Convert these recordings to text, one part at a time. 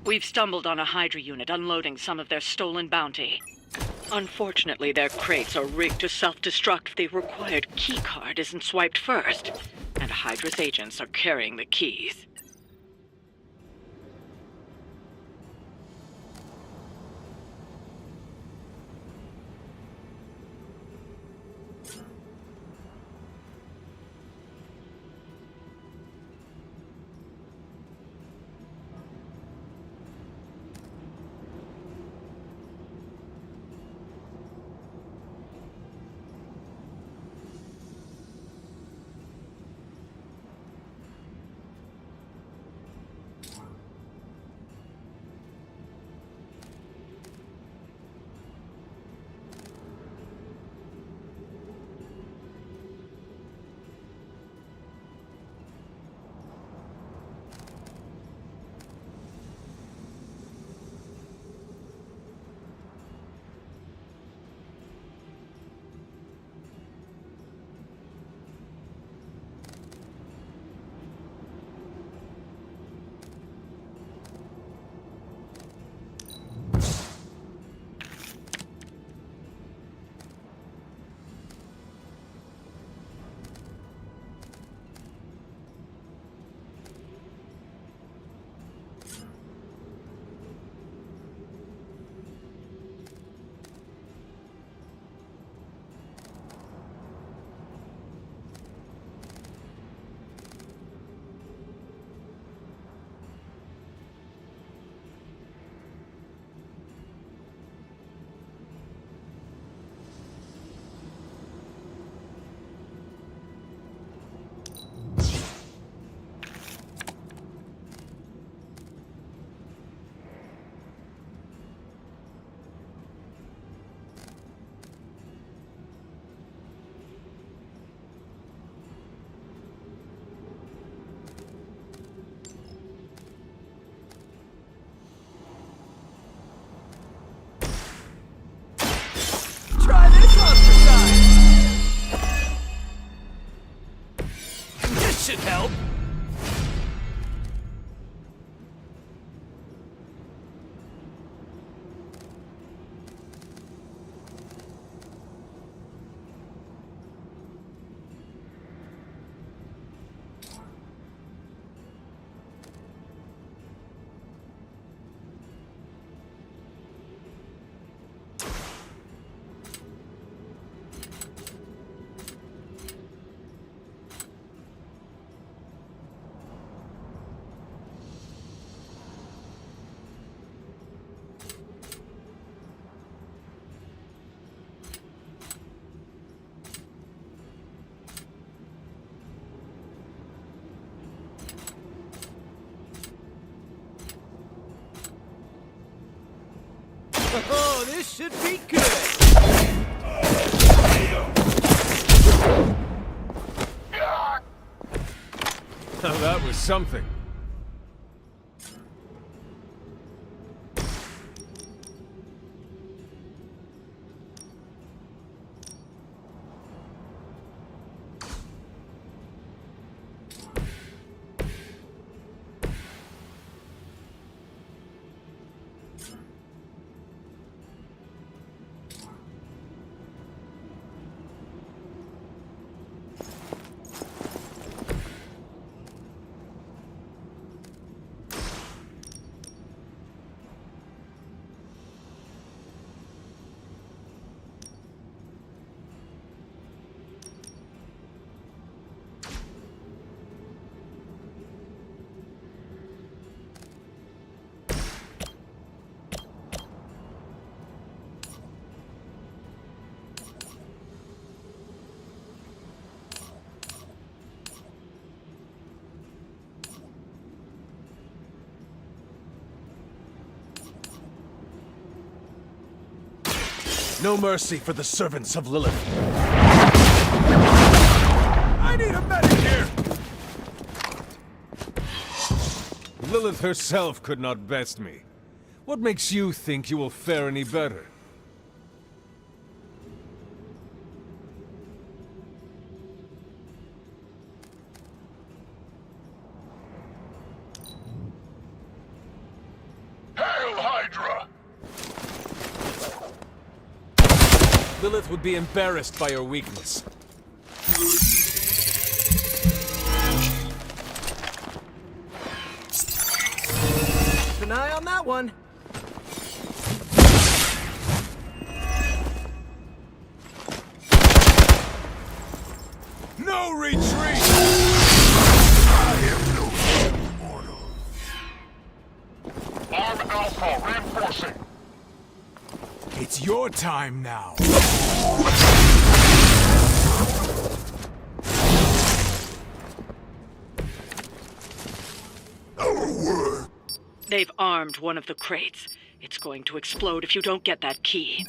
We've stumbled on a Hydra unit unloading some of their stolen bounty. Unfortunately, their crates are rigged to self-destruct if the required keycard isn't swiped first, and Hydra's agents are carrying the keys. Try this on for size! This should help! Oh, this should be good! Now that was something. No mercy for the servants of Lilith. I need a medic here! Lilith herself could not best me. What makes you think you will fare any better? Lilith would be embarrassed by your weakness. Keep an eye on that one. No retreat! Arm Alpha reinforcing. It's your time now. They've armed one of the crates. It's going to explode if you don't get that key.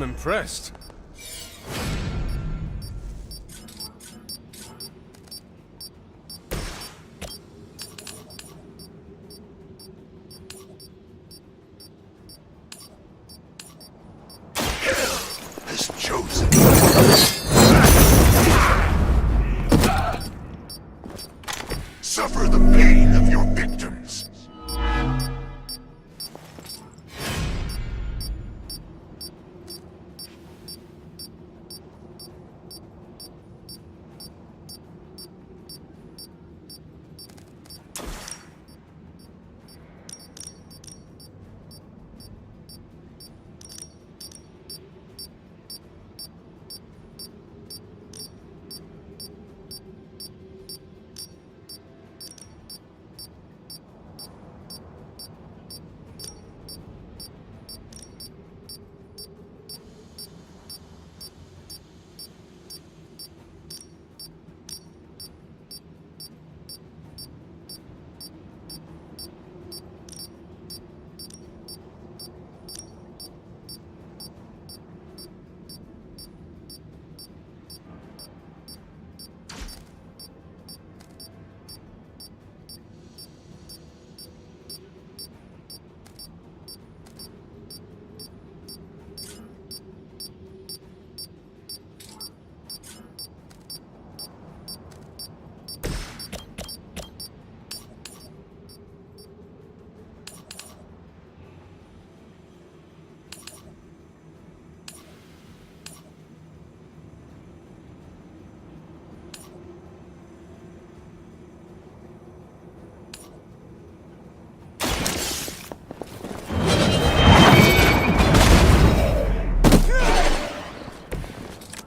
impressed. Has chosen. Suffer the pain of your victims.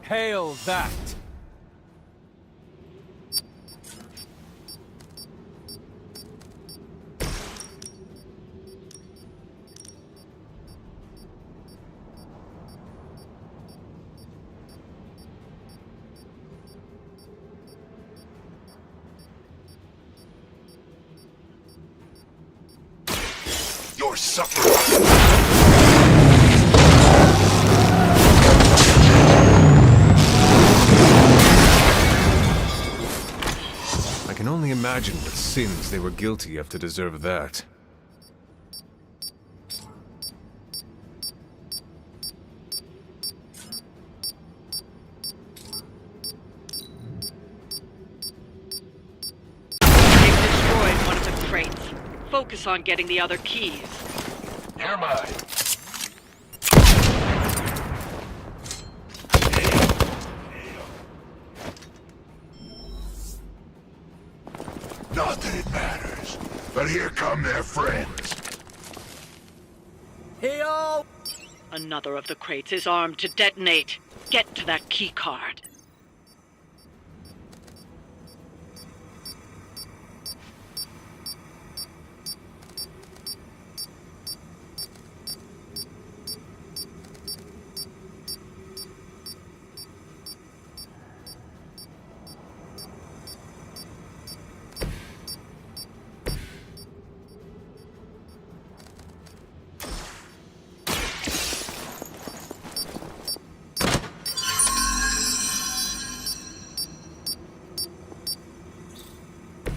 Hail that! Your suffering. I can only imagine what sins they were guilty of to deserve that. They've destroyed one of the crates. Focus on getting the other keys. Near mine. Not that it matters, but here come their friends. Heyo! Another of the crates is armed to detonate. Get to that key card.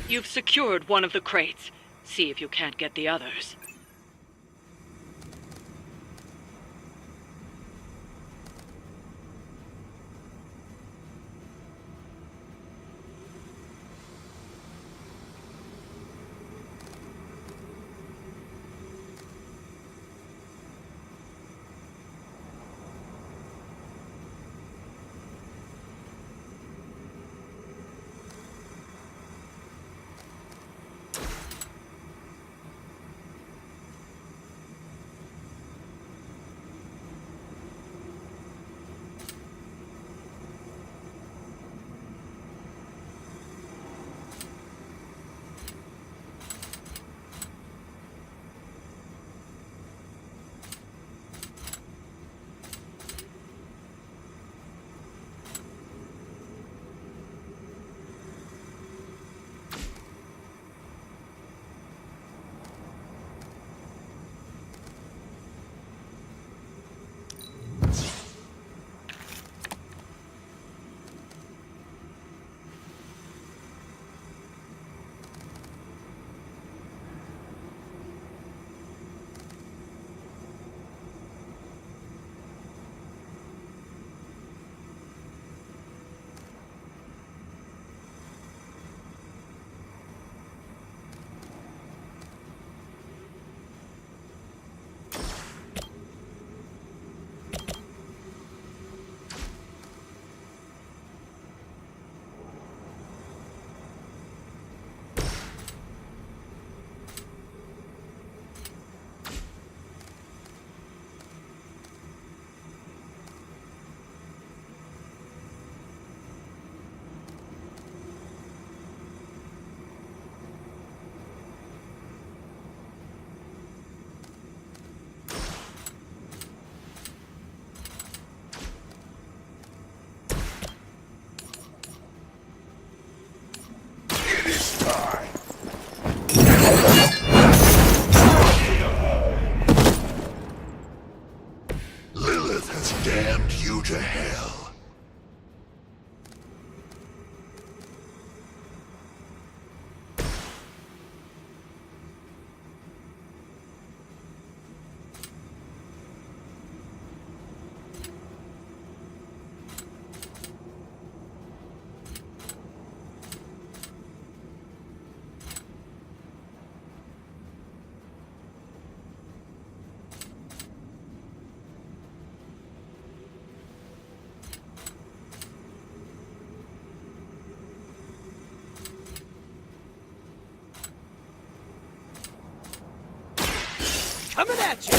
You've secured one of the crates. See if you can't get the others. die. Lilith has damned you to hell. Coming at you!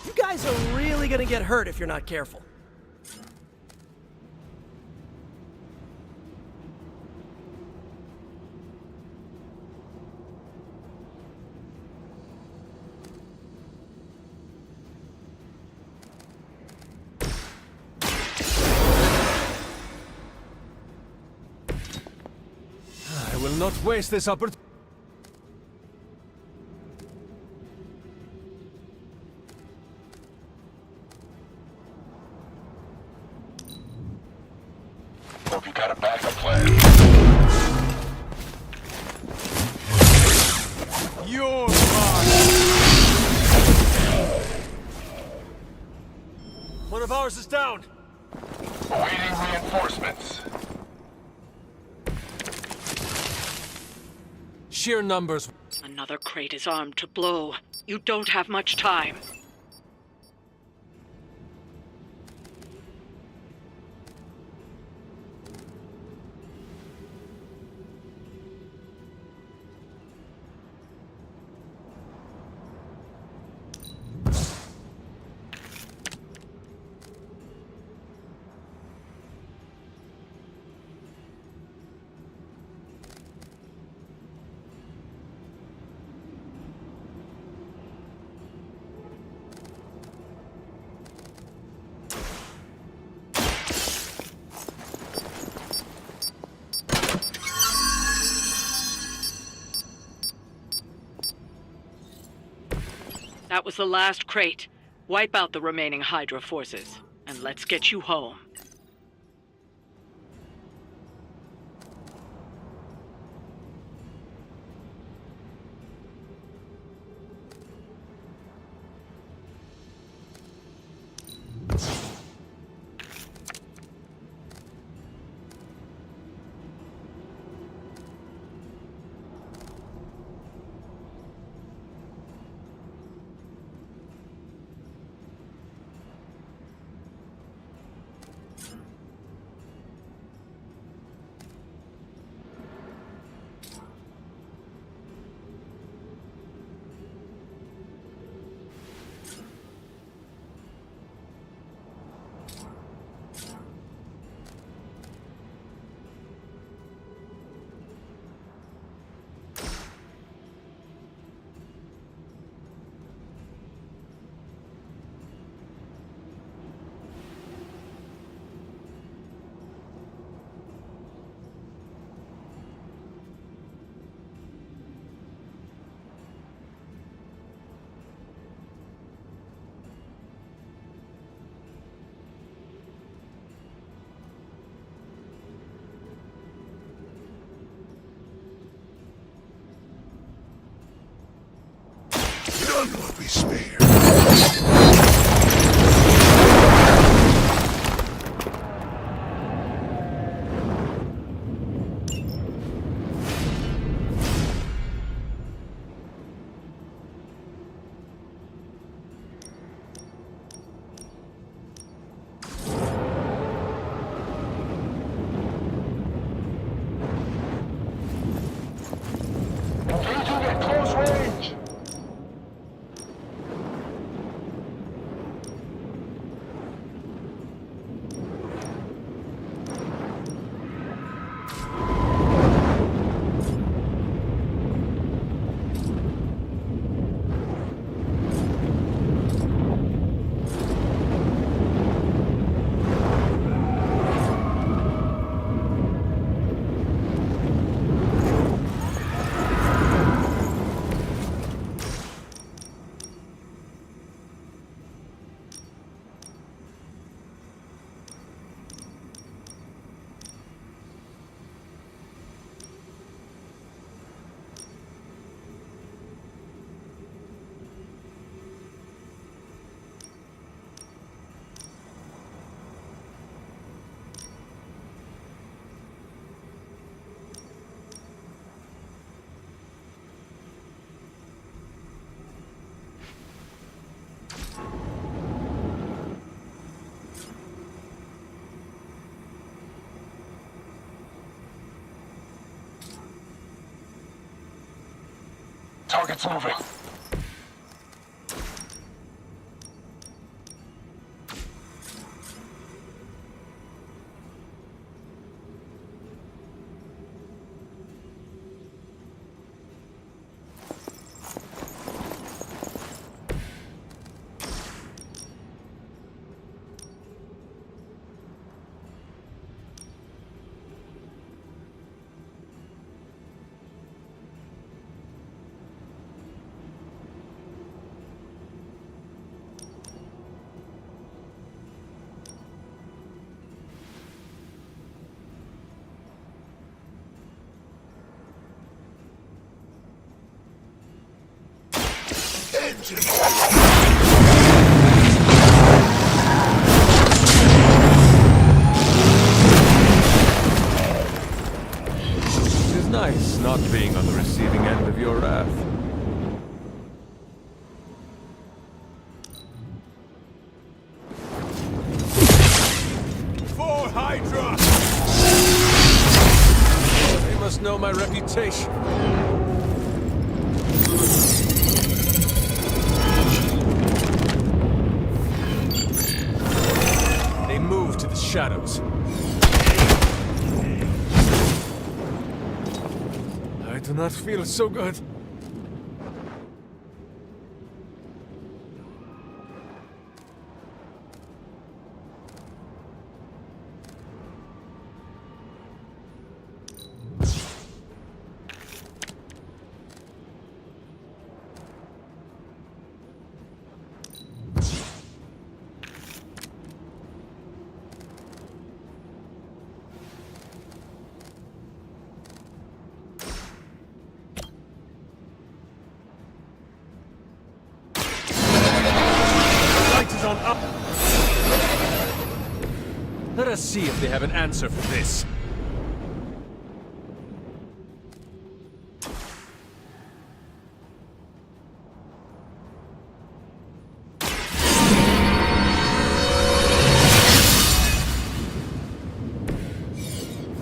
You guys are really gonna get hurt if you're not careful. I will not waste this opportunity. Hope you got a backup plan. You're mine! One of ours is down! Awaiting reinforcements. Sheer numbers. Another crate is armed to blow. You don't have much time. That was the last crate. Wipe out the remaining Hydra forces, and let's get you home. Target's moving. It is nice not being on the receiving end of your wrath. For Hydra! They must know my reputation. They move to the shadows. I do not feel so good. On up. Let us see if they have an answer for this.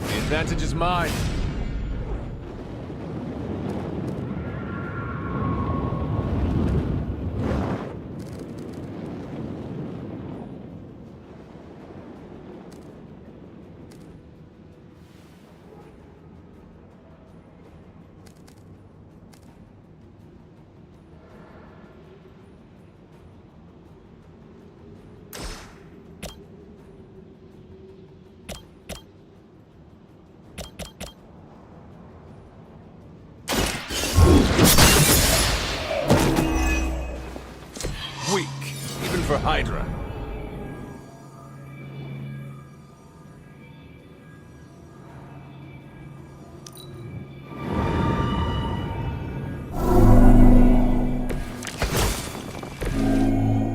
The advantage is mine. Weak, even for Hydra.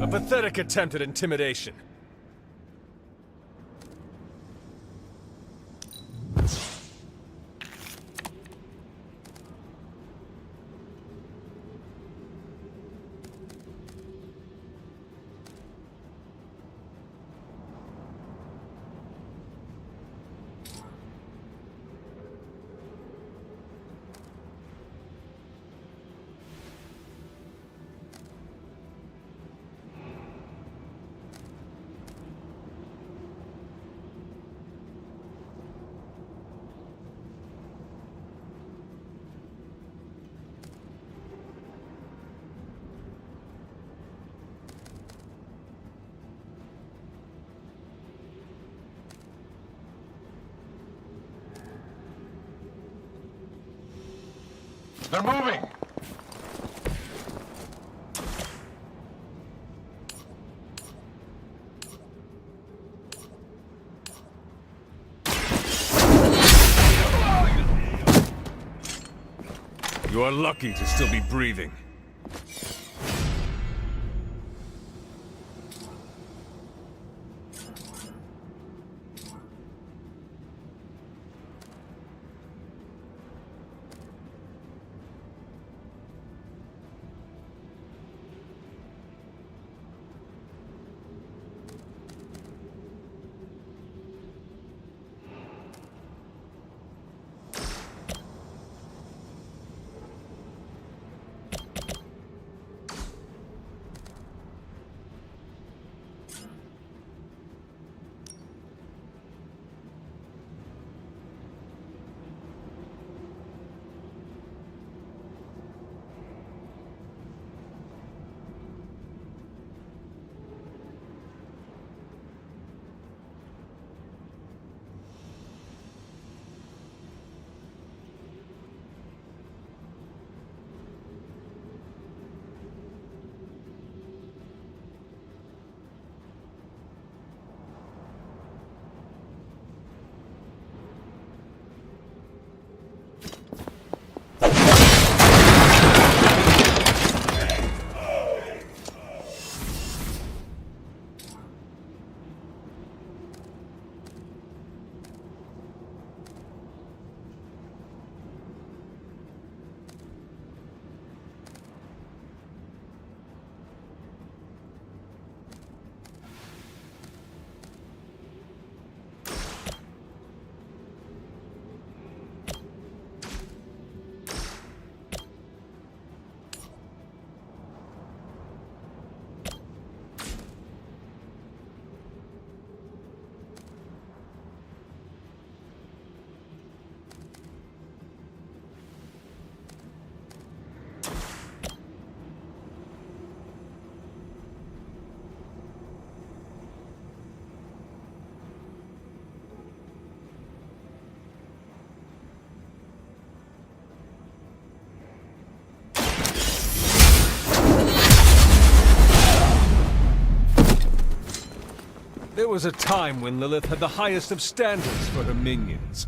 A pathetic attempt at intimidation. They're moving! You are lucky to still be breathing. There was a time when Lilith had the highest of standards for her minions.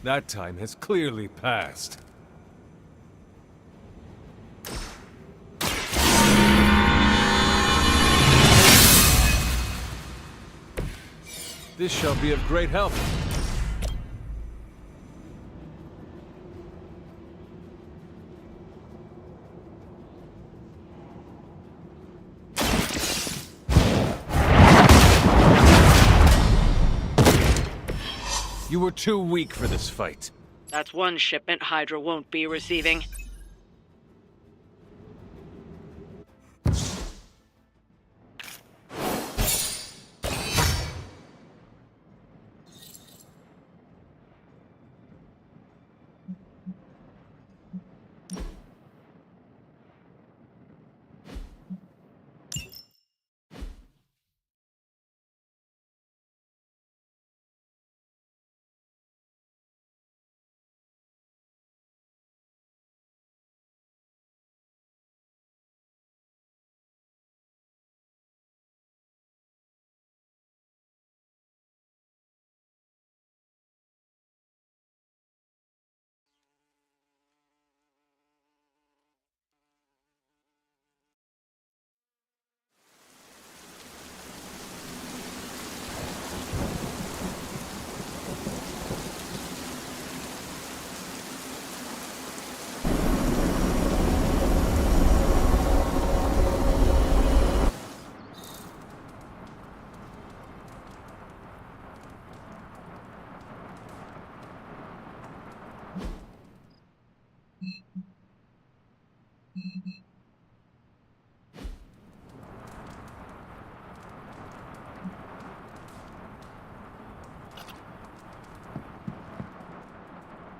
That time has clearly passed. This shall be of great help. You were too weak for this fight. That's one shipment Hydra won't be receiving.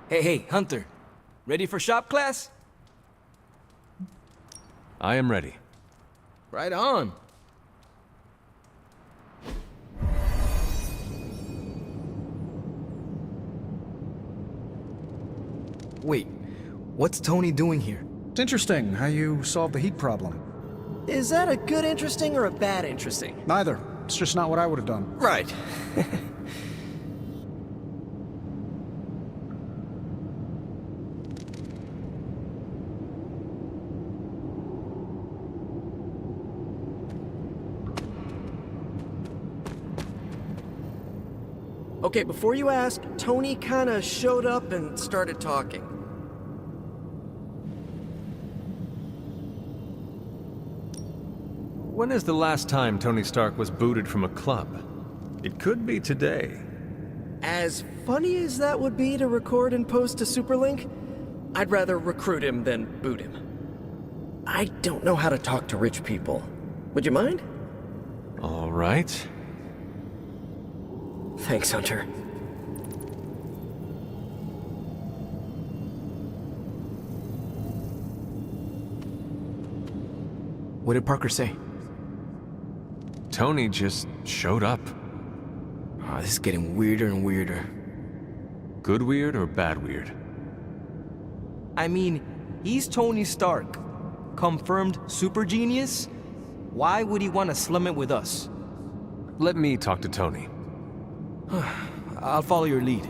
Hey, Hunter. Ready for shop class? I am ready. Right on. Wait, what's Tony doing here? It's interesting how you solved the heat problem. Is that a good interesting or a bad interesting? Neither. It's just not what I would have done. Right. Okay, before you ask, Tony kinda showed up and started talking. When is the last time Tony Stark was booted from a club? It could be today. As funny as that would be to record and post to Superlink, I'd rather recruit him than boot him. I don't know how to talk to rich people. Would you mind? All right. Thanks, Hunter. What did Parker say? Tony just showed up. Oh, this is getting weirder and weirder. Good weird or bad weird? I mean, he's Tony Stark. Confirmed super genius? Why would he want to slum it with us? Let me talk to Tony. I'll follow your lead.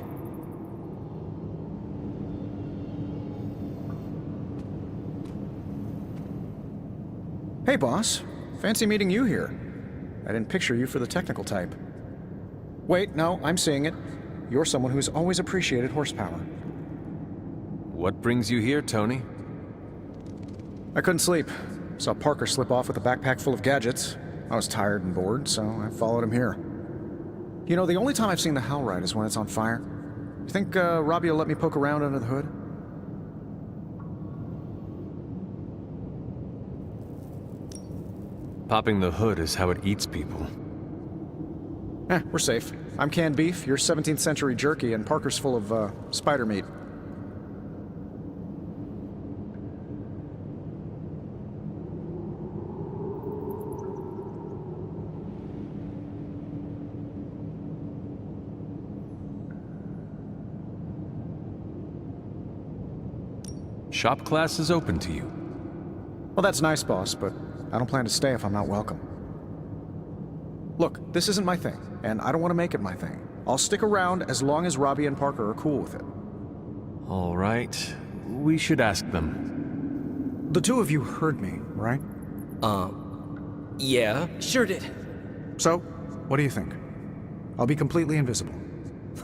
Hey, boss. Fancy meeting you here. I didn't picture you for the technical type. Wait, no, I'm seeing it. You're someone who's always appreciated horsepower. What brings you here, Tony? I couldn't sleep. Saw Parker slip off with a backpack full of gadgets. I was tired and bored, so I followed him here. You know, the only time I've seen the Hellride is when it's on fire. You think Robbie will let me poke around under the hood? Popping the hood is how it eats people. We're safe. I'm canned beef, you're 17th century jerky, and Parker's full of, spider meat. Shop class is open to you. Well, that's nice, boss, but I don't plan to stay if I'm not welcome. Look, this isn't my thing, and I don't want to make it my thing. I'll stick around as long as Robbie and Parker are cool with it. All right. We should ask them. The two of you heard me, right? Yeah. Sure did. So, what do you think? I'll be completely invisible.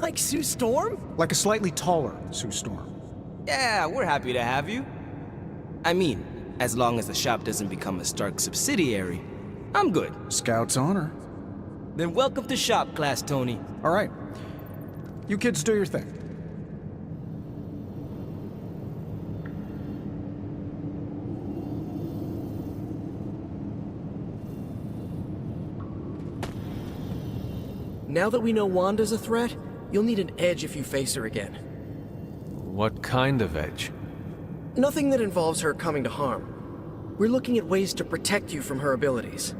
Like Sue Storm? Like a slightly taller Sue Storm. Yeah, we're happy to have you. I mean, as long as the shop doesn't become a Stark subsidiary, I'm good. Scout's honor. Then welcome to shop class, Tony. All right. You kids do your thing. Now that we know Wanda's a threat, you'll need an edge if you face her again. What kind of edge? Nothing that involves her coming to harm. We're looking at ways to protect you from her abilities.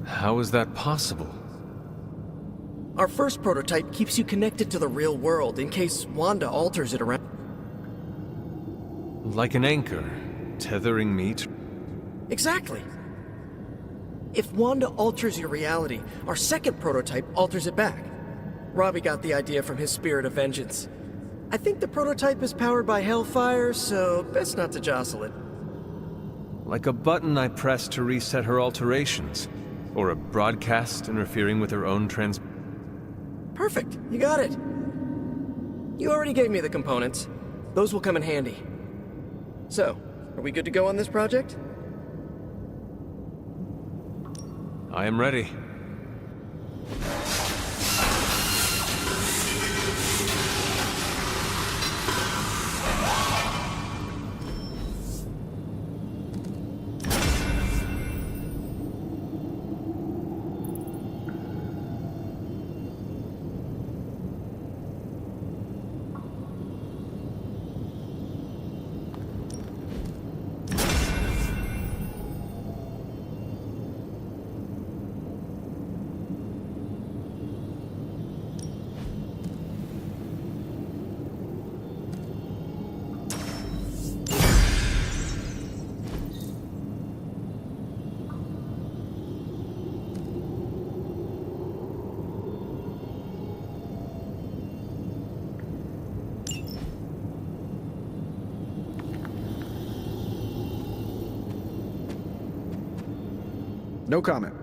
How is that possible? Our first prototype keeps you connected to the real world in case Wanda alters it around. Like an anchor, tethering me to... Exactly. If Wanda alters your reality, our second prototype alters it back. Robbie got the idea from his spirit of vengeance. I think the prototype is powered by Hellfire, so best not to jostle it. Like a button I press to reset her alterations. Or a broadcast interfering with her own Perfect, you got it. You already gave me the components. Those will come in handy. So, are we good to go on this project? I am ready. No comment.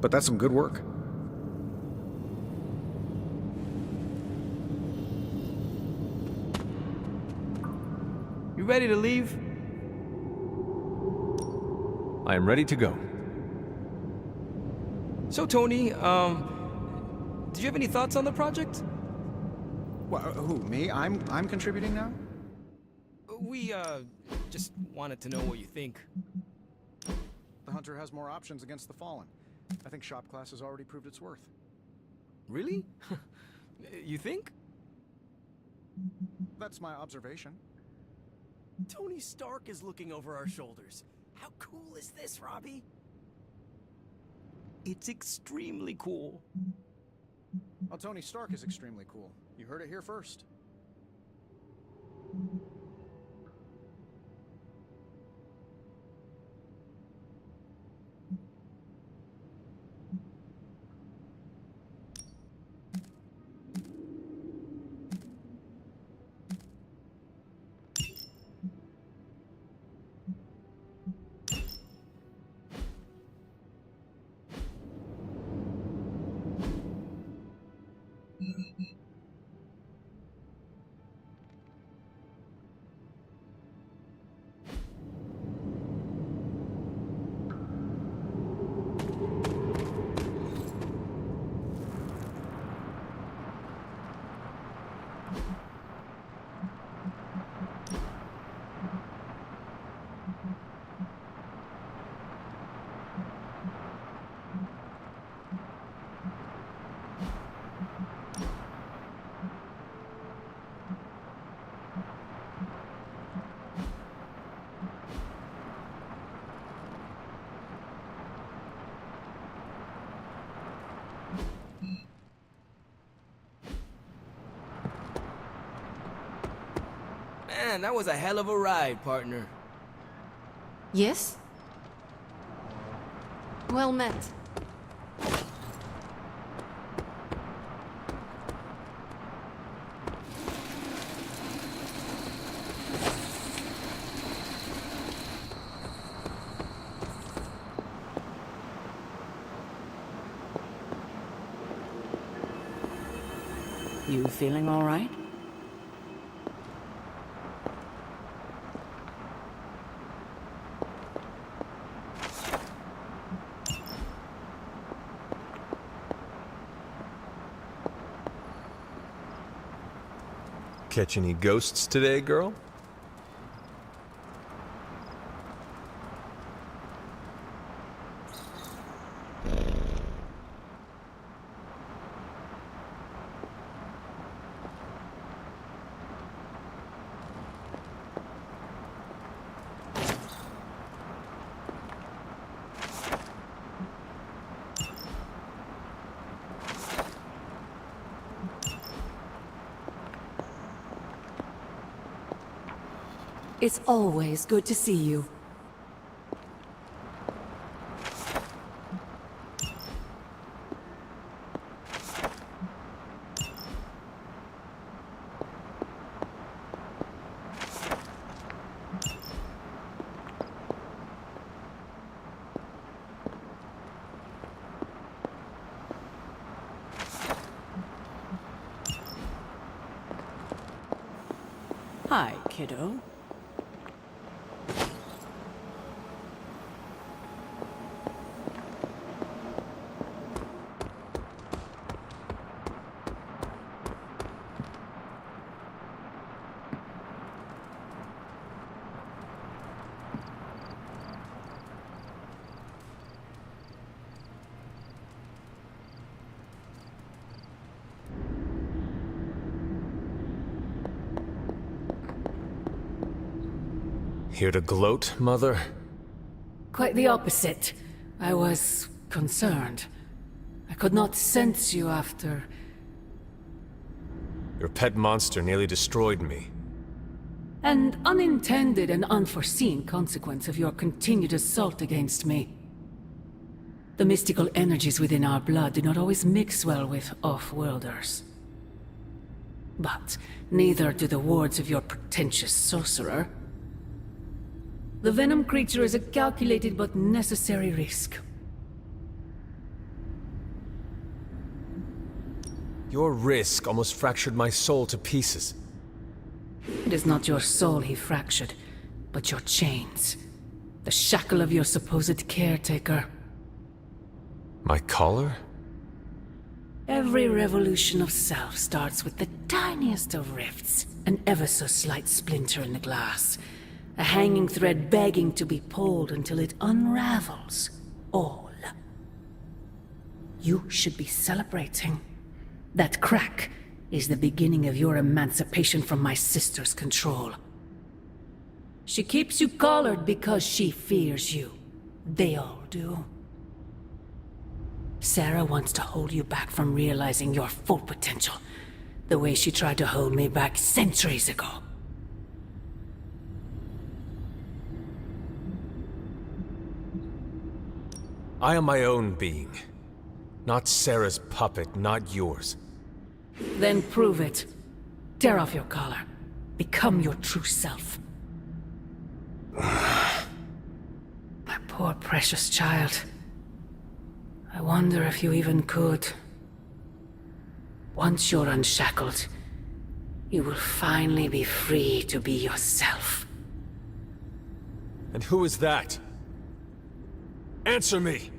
But that's some good work. You ready to leave? I am ready to go. So, Tony, did you have any thoughts on the project? Well, who, me? I'm contributing now? We, just wanted to know what you think. The Hunter has more options against the Fallen. I think shop class has already proved its worth. Really? You think? That's my observation. Tony Stark is looking over our shoulders. How cool is this, Robbie? It's extremely cool. Well, Tony Stark is extremely cool. You heard it here first. Man, that was a hell of a ride, partner. Yes? Well met. You feeling all right? Catch any ghosts today, girl? It's always good to see you. Hi, kiddo. Here to gloat, Mother? Quite the opposite. I was concerned. I could not sense you after... Your pet monster nearly destroyed me. An unintended and unforeseen consequence of your continued assault against me. The mystical energies within our blood do not always mix well with off-worlders. But neither do the wards of your pretentious sorcerer. The venom creature is a calculated but necessary risk. Your risk almost fractured my soul to pieces. It is not your soul he fractured, but your chains. The shackle of your supposed caretaker. My collar? Every revolution of self starts with the tiniest of rifts. An ever so slight splinter in the glass. A hanging thread begging to be pulled until it unravels all. You should be celebrating. That crack is the beginning of your emancipation from my sister's control. She keeps you collared because she fears you. They all do. Sarah wants to hold you back from realizing your full potential, the way she tried to hold me back centuries ago. I am my own being. Not Sarah's puppet, not yours. Then prove it. Tear off your collar. Become your true self. My poor precious child. I wonder if you even could. Once you're unshackled, you will finally be free to be yourself. And who is that? Answer me!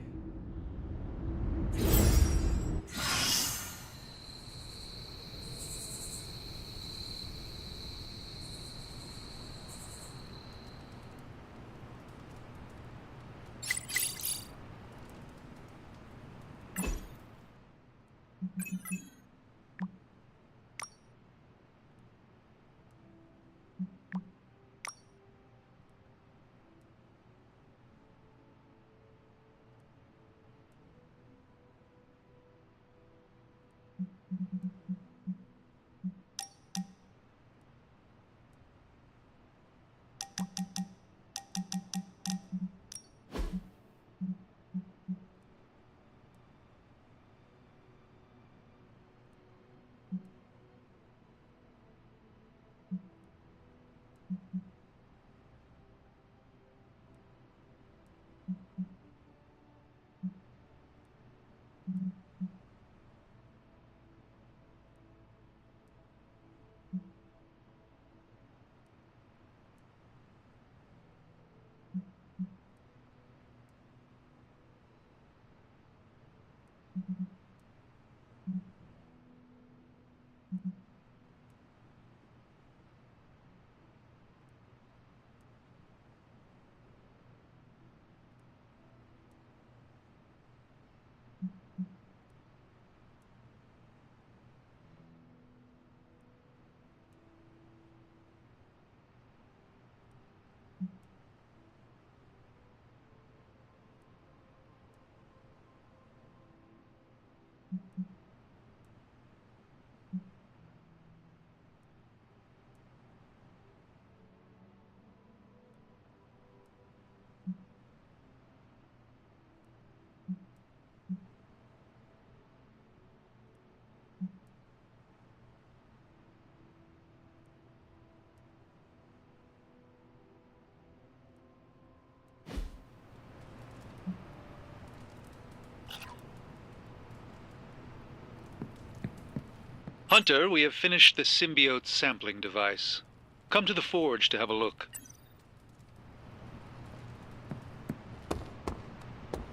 Hunter, we have finished the symbiote sampling device. Come to the forge to have a look.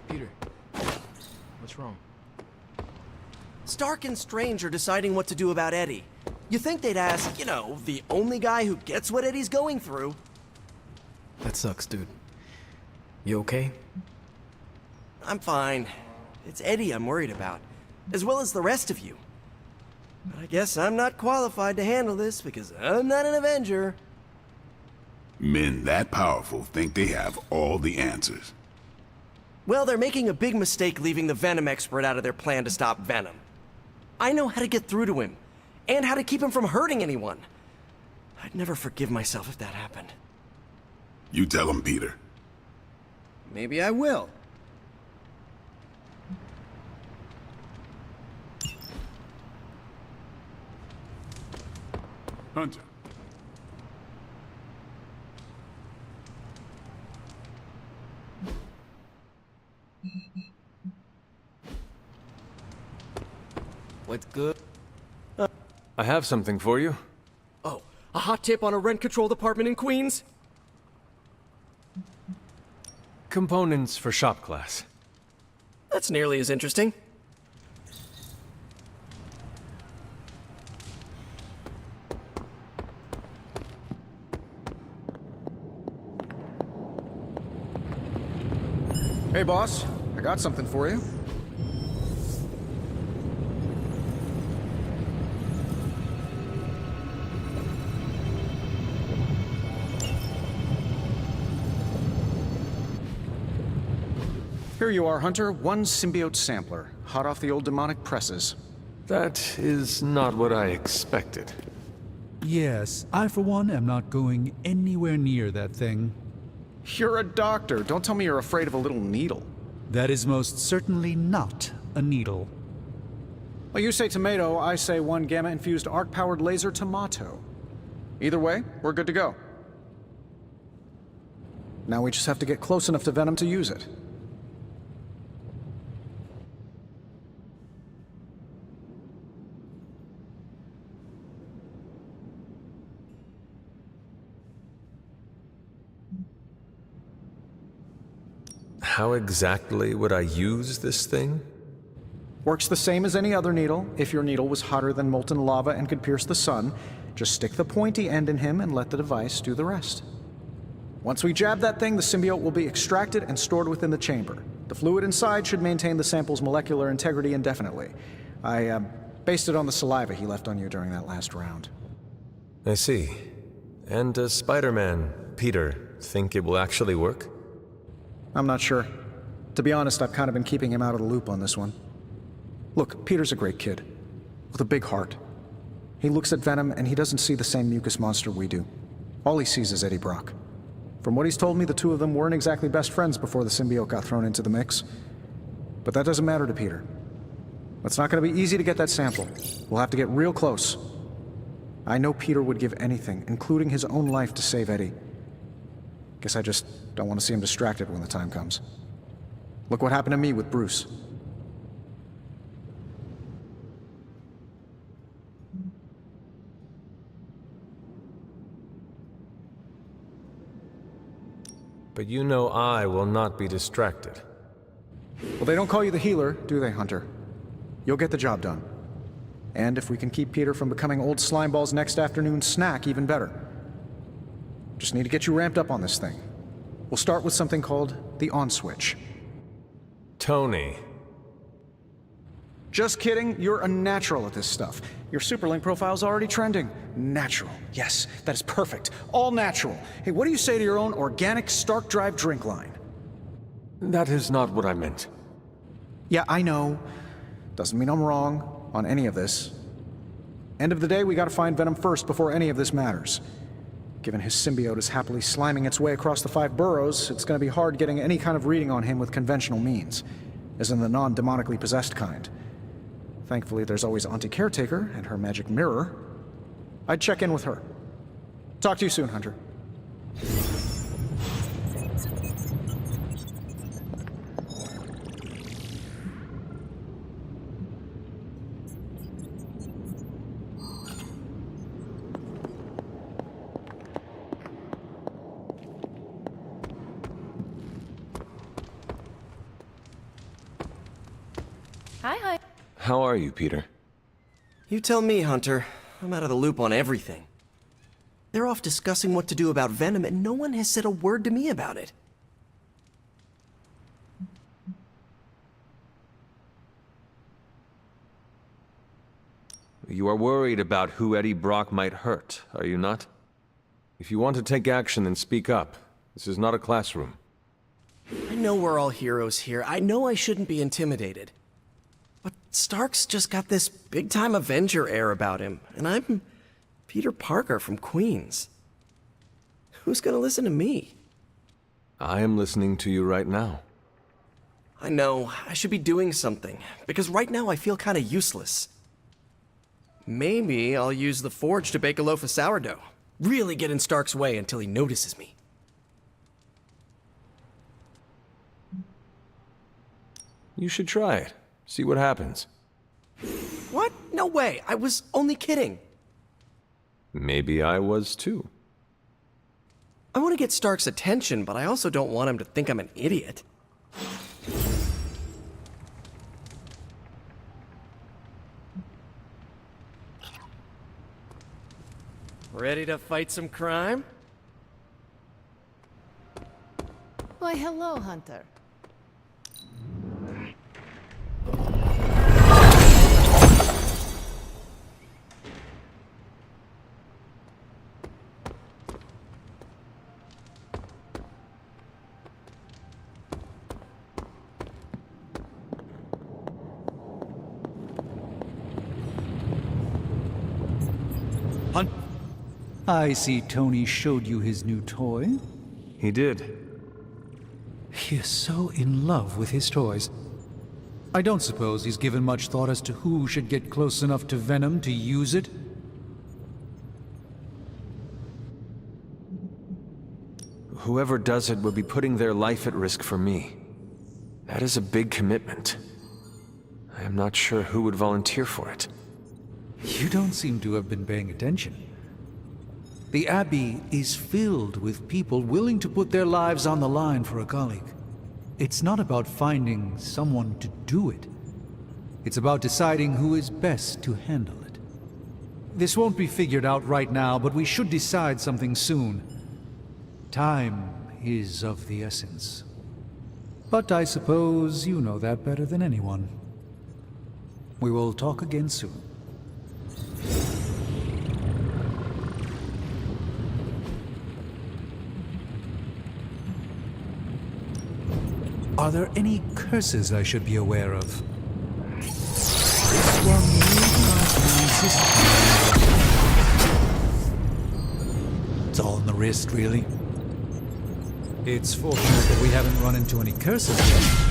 Peter, what's wrong? Stark and Strange are deciding what to do about Eddie. You think they'd ask, the only guy who gets what Eddie's going through. That sucks, dude. You okay? I'm fine. It's Eddie I'm worried about, as well as the rest of you. But I guess I'm not qualified to handle this because I'm not an Avenger. Men that powerful think they have all the answers. Well, they're making a big mistake leaving the Venom expert out of their plan to stop Venom. I know how to get through to him, and how to keep him from hurting anyone. I'd never forgive myself if that happened. You tell him, Peter. Maybe I will. Hunter. What's good? I have something for you. Oh, a hot tip on a rent control department in Queens? Components for shop class. That's nearly as interesting. Hey, boss. I got something for you. Here you are, Hunter. One symbiote sampler, hot off the old demonic presses. That is not what I expected. Yes, I for one am not going anywhere near that thing. You're a doctor. Don't tell me you're afraid of a little needle. That is most certainly not a needle. Well, you say tomato, I say one gamma-infused arc-powered laser tomato. Either way, we're good to go. Now we just have to get close enough to Venom to use it. How exactly would I use this thing? Works the same as any other needle. If your needle was hotter than molten lava and could pierce the sun, just stick the pointy end in him and let the device do the rest. Once we jab that thing, the symbiote will be extracted and stored within the chamber. The fluid inside should maintain the sample's molecular integrity indefinitely. I based it on the saliva he left on you during that last round. I see. And does Spider-Man, Peter, think it will actually work? I'm not sure. To be honest, I've kind of been keeping him out of the loop on this one. Look, Peter's a great kid, with a big heart. He looks at Venom and he doesn't see the same mucus monster we do. All he sees is Eddie Brock. From what he's told me, the two of them weren't exactly best friends before the symbiote got thrown into the mix. But that doesn't matter to Peter. It's not going to be easy to get that sample. We'll have to get real close. I know Peter would give anything, including his own life, to save Eddie. Guess I just don't want to see him distracted when the time comes. Look what happened to me with Bruce. But you know I will not be distracted. Well, they don't call you the healer, do they, Hunter? You'll get the job done. And if we can keep Peter from becoming old Slimeball's next afternoon snack, even better. Just need to get you ramped up on this thing. We'll start with something called the on switch. Tony. Just kidding, you're a natural at this stuff. Your Superlink profile's already trending. Natural. Yes, that is perfect. All natural. Hey, what do you say to your own organic Stark Drive drink line? That is not what I meant. Yeah, I know. Doesn't mean I'm wrong on any of this. End of the day, we gotta find Venom first before any of this matters. Given his symbiote is happily sliming its way across the 5 boroughs, it's gonna be hard getting any kind of reading on him with conventional means, as in the non-demonically possessed kind. Thankfully, there's always Auntie Caretaker and her magic mirror. I'd check in with her. Talk to you soon, Hunter. Hi. How are you, Peter? You tell me, Hunter. I'm out of the loop on everything. They're off discussing what to do about Venom, and no one has said a word to me about it. You are worried about who Eddie Brock might hurt, are you not? If you want to take action, then speak up. This is not a classroom. I know we're all heroes here. I know I shouldn't be intimidated. But Stark's just got this big-time Avenger air about him, and I'm Peter Parker from Queens. Who's gonna listen to me? I am listening to you right now. I know, I should be doing something, because right now I feel kinda useless. Maybe I'll use the forge to bake a loaf of sourdough. Really get in Stark's way until he notices me. You should try it. See what happens. What? No way, I was only kidding. Maybe I was too. I want to get Stark's attention, but I also don't want him to think I'm an idiot. Ready to fight some crime? Why, hello, Hunter. I see Tony showed you his new toy. He did. He is so in love with his toys. I don't suppose he's given much thought as to who should get close enough to Venom to use it. Whoever does it would be putting their life at risk for me. That is a big commitment. I am not sure who would volunteer for it. You don't seem to have been paying attention. The Abbey is filled with people willing to put their lives on the line for a colleague. It's not about finding someone to do it. It's about deciding who is best to handle it. This won't be figured out right now, but we should decide something soon. Time is of the essence. But I suppose you know that better than anyone. We will talk again soon. Are there any curses I should be aware of? This one It's all in the wrist, really. It's fortunate that we haven't run into any curses yet.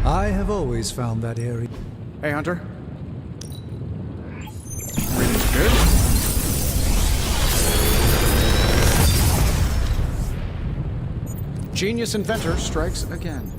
I have always found that area. Hey, Hunter. Reading's good. Genius inventor strikes again.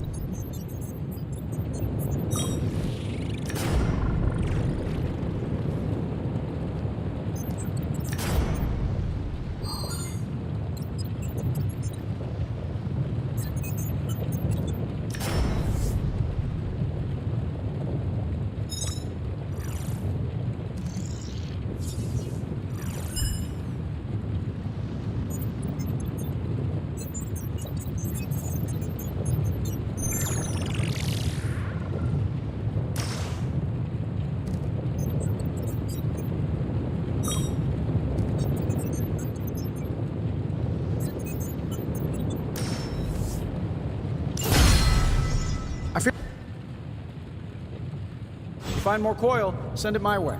Find more coil, send it my way.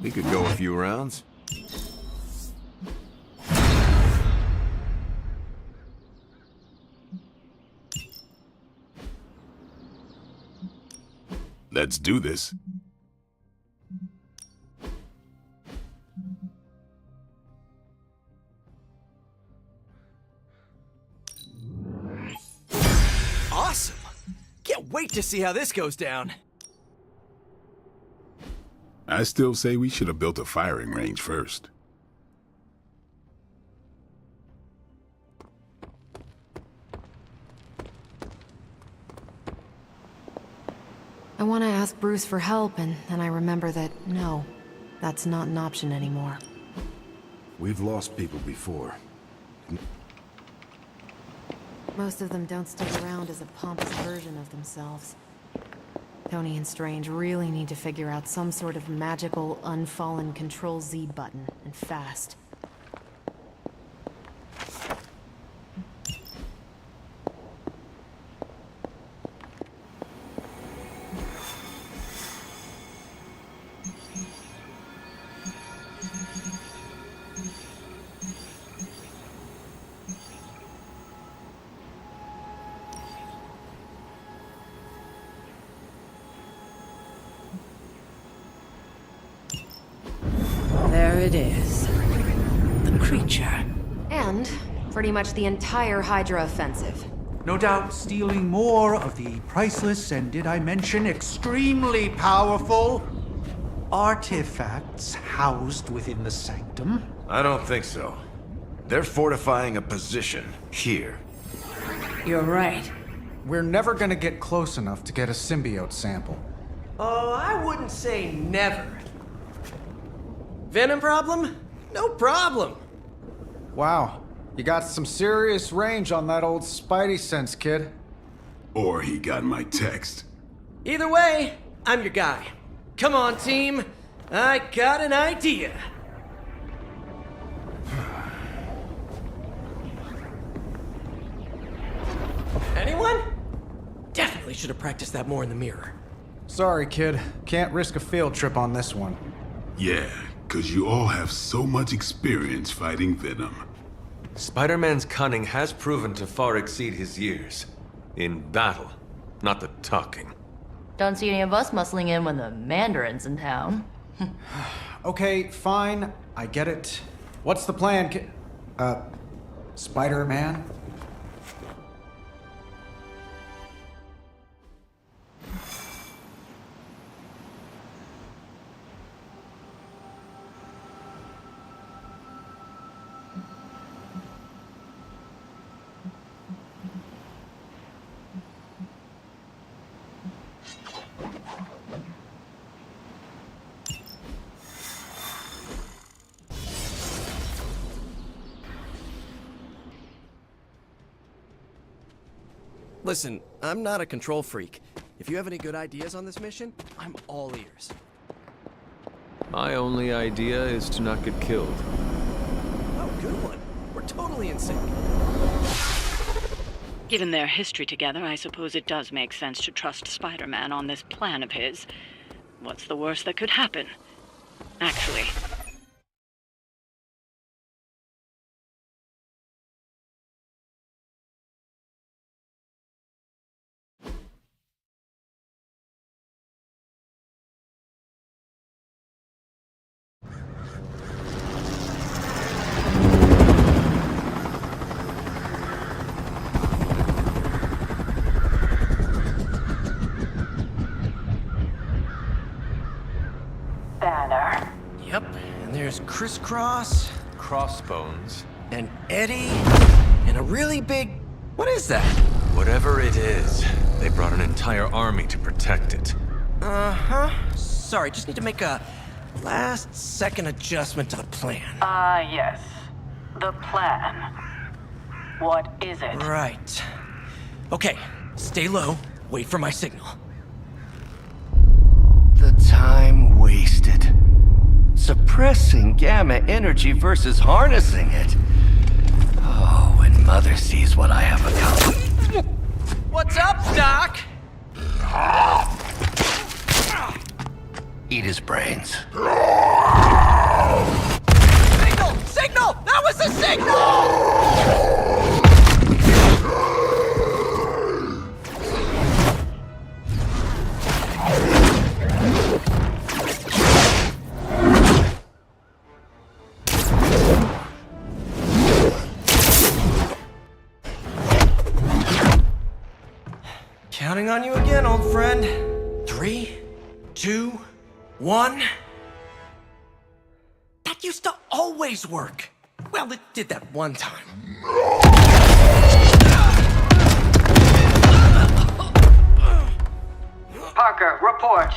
We could go a few rounds. Let's do this. Awesome! Can't wait to see how this goes down. I still say we should have built a firing range first. I want to ask Bruce for help, and then I remember that, no, that's not an option anymore. We've lost people before. Most of them don't stick around as a pompous version of themselves. Tony and Strange really need to figure out some sort of magical, unfallen Control-Z button, and fast. There it is. The creature. And pretty much the entire Hydra offensive. No doubt stealing more of the priceless and, did I mention, extremely powerful artifacts housed within the sanctum. I don't think so. They're fortifying a position here. You're right. We're never gonna get close enough to get a symbiote sample. Oh, I wouldn't say never. Venom problem? No problem. Wow, you got some serious range on that old Spidey sense, kid. Or he got my text. Either way, I'm your guy. Come on, team. I got an idea. Anyone? Definitely should have practiced that more in the mirror. Sorry, kid. Can't risk a field trip on this one. Yeah, 'cause you all have so much experience fighting Venom. Spider-Man's cunning has proven to far exceed his years. In battle, not the talking. Don't see any of us muscling in when the Mandarin's in town. Okay, fine. I get it. What's the plan, Spider-Man? Listen, I'm not a control freak. If you have any good ideas on this mission, I'm all ears. My only idea is to not get killed. Oh, good one. We're totally in sync. Given their history together, I suppose it does make sense to trust Spider-Man on this plan of his. What's the worst that could happen? Actually, Banner. Yep, and there's Crisscross, Crossbones. and Eddie, and a really big... What is that? Whatever it is, they brought an entire army to protect it. Uh-huh. Sorry, just need to make a last-second adjustment to the plan. yes. The plan. What is it? Right. Okay, stay low, wait for my signal. The time wasted. Suppressing gamma energy versus harnessing it. Oh, when Mother sees what I have accomplished. What's up, Doc? eat his brains. Signal! Signal! That was a signal! Counting on you again, old friend. 3, 2, 1. That used to always work. Well, it did that one time. Parker, report.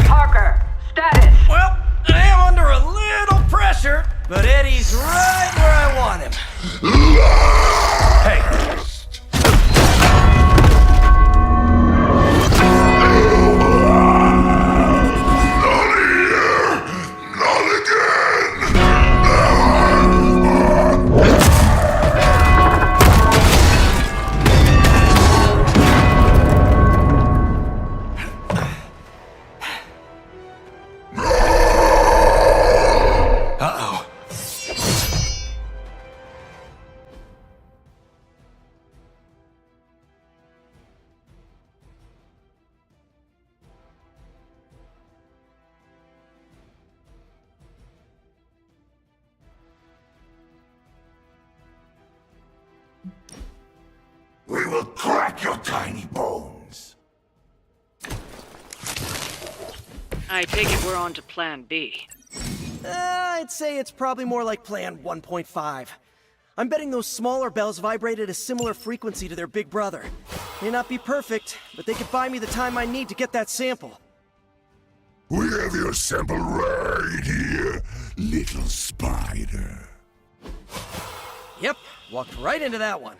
Parker, status. Well, I am under a little pressure, but Eddie's right where I want him. Hey. We will crack your tiny bones. I take it we're on to Plan B. I'd say it's probably more like Plan 1.5. I'm betting those smaller bells vibrate at a similar frequency to their big brother. May not be perfect, but they could buy me the time I need to get that sample. We have your sample right here, little spider. Yep, walked right into that one.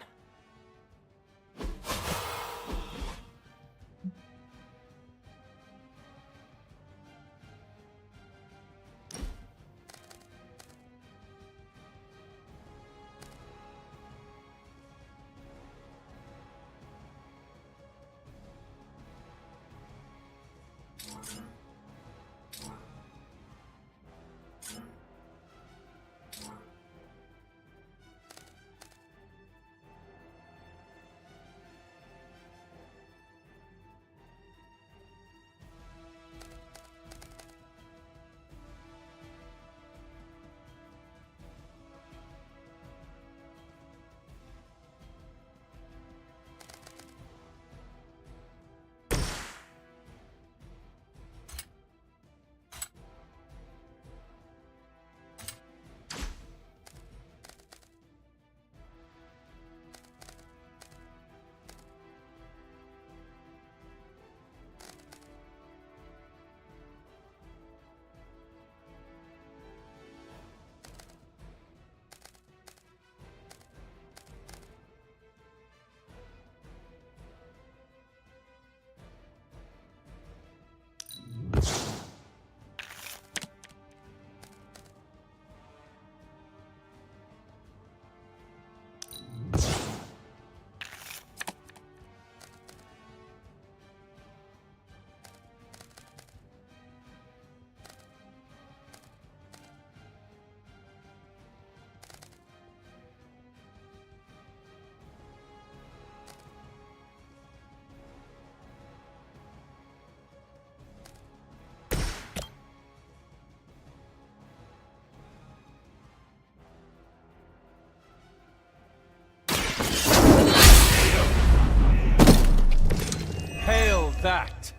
Hail that!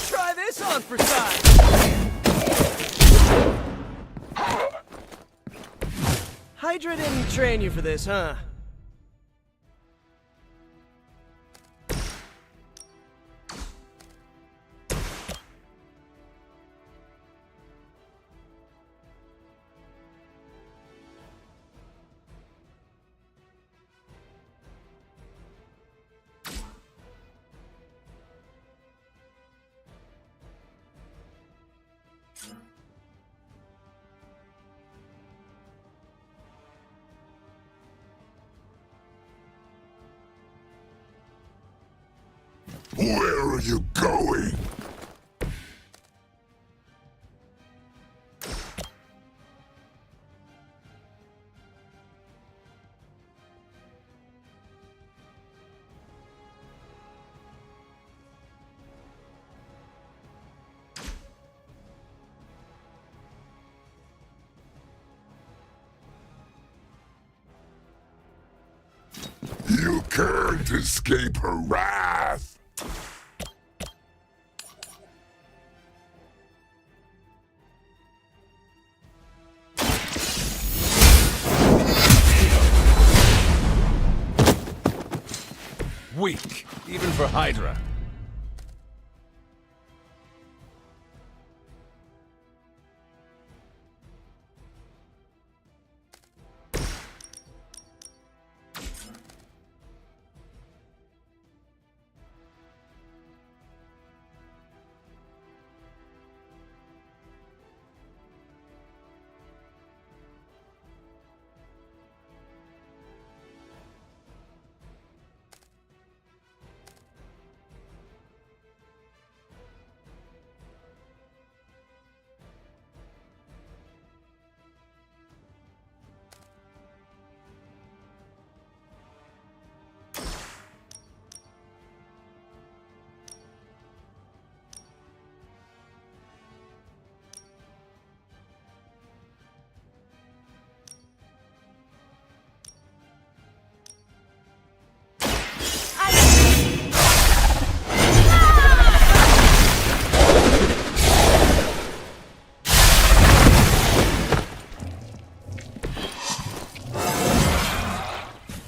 Try this on for size! Hydra didn't train you for this, huh? Where are you going? You can't escape her wrath! Weak, even for Hydra.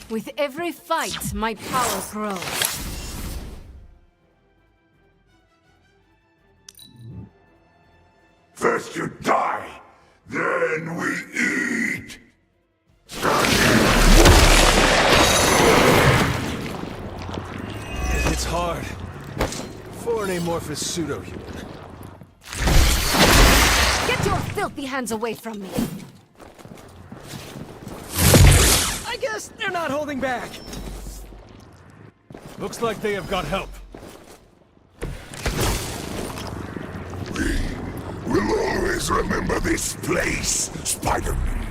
With every fight, my power grows. First you die, then we eat! It's hard. For an amorphous pseudo-human. Get your filthy hands away from me! I guess they're not holding back. Looks like they have got help. We'll always remember this place, Spider-Man.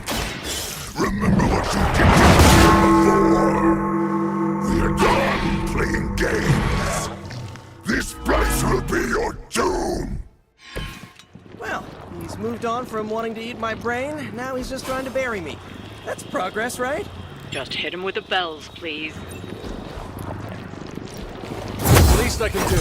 Remember what you did to me before. We are done playing games. This place will be your doom. Well, he's moved on from wanting to eat my brain. Now he's just trying to bury me. That's progress, right? Just hit him with the bells, please. Least I can do.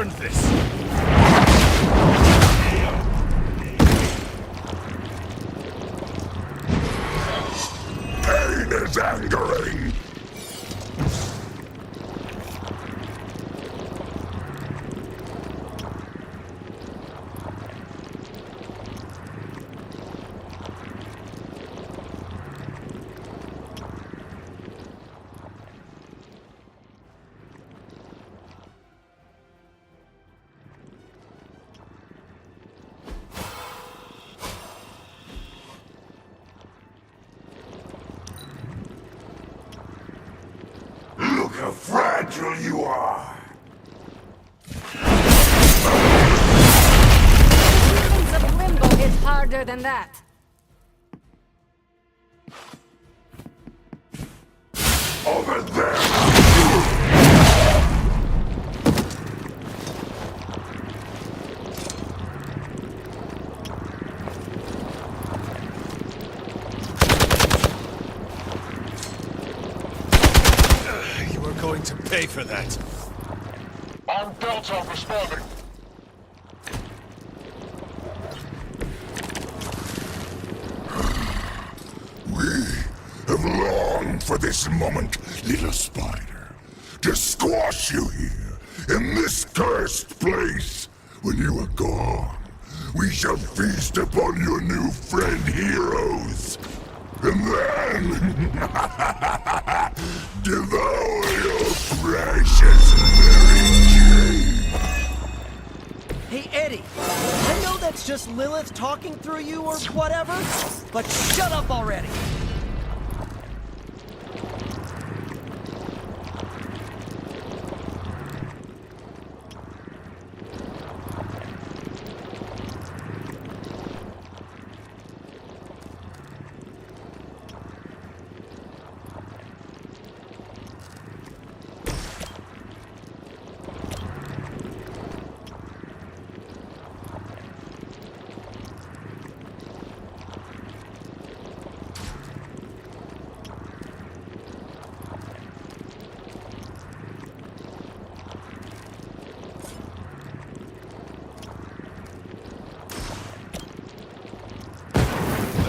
earned this! Pain is angering! Look how fragile you are! Demons of Limbo hit harder than that. Over there! You are going to pay for that. On Delta responding. We have longed for this moment, little spider. To squash you here, in this cursed place. When you are gone, we shall feast upon your new friend heroes. And then devour your precious Mary Jane. Hey, Eddie, I know that's just Lilith talking through you or whatever, but shut up already!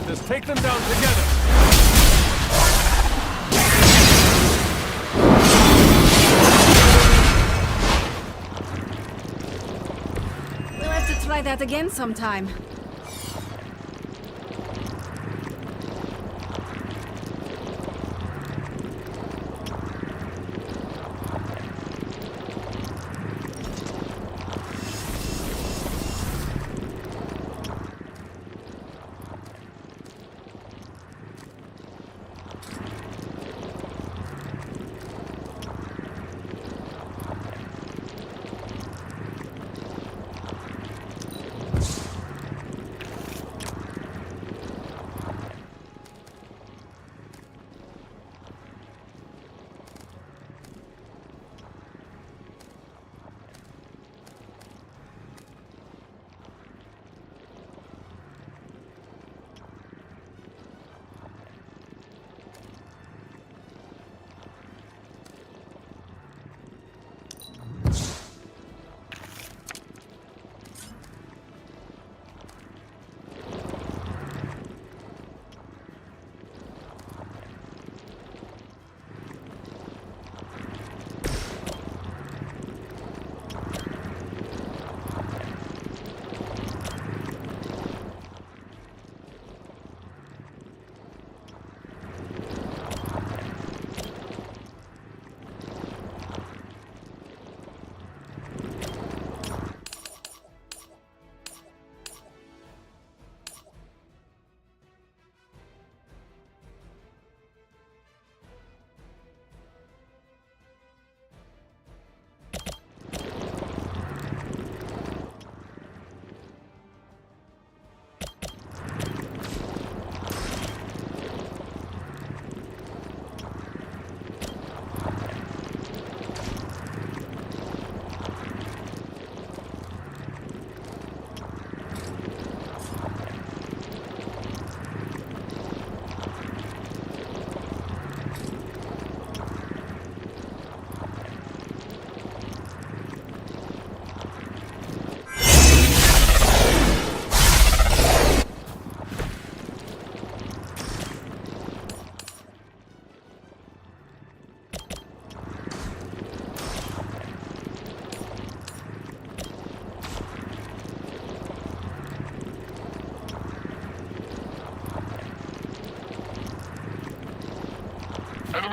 Let's take them down together! We'll have to try that again sometime.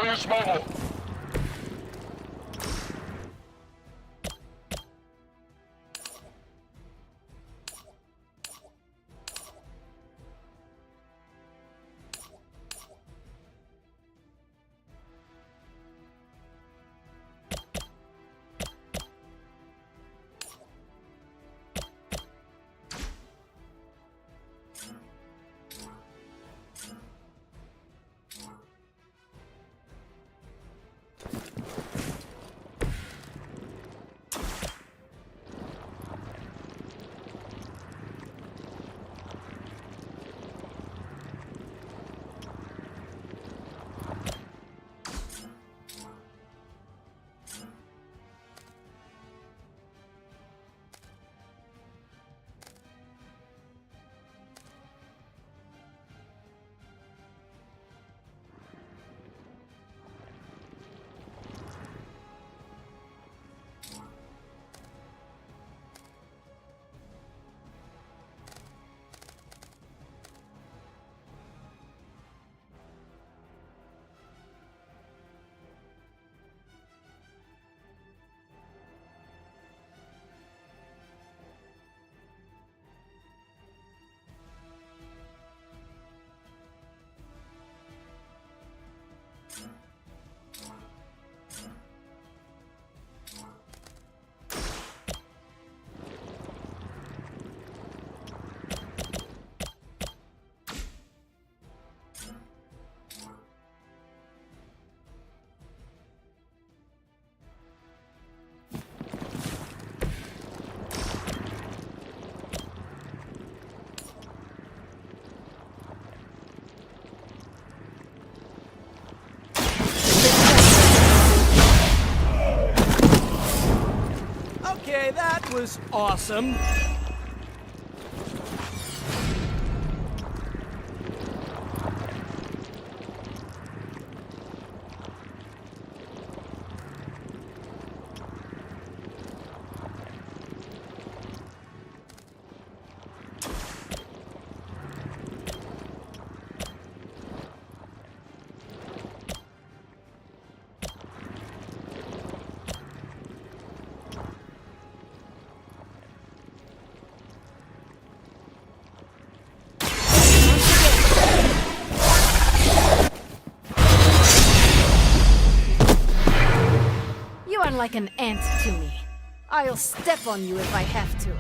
Nucleus mobile. Okay, that was awesome. You are like an ant to me. I'll step on you if I have to.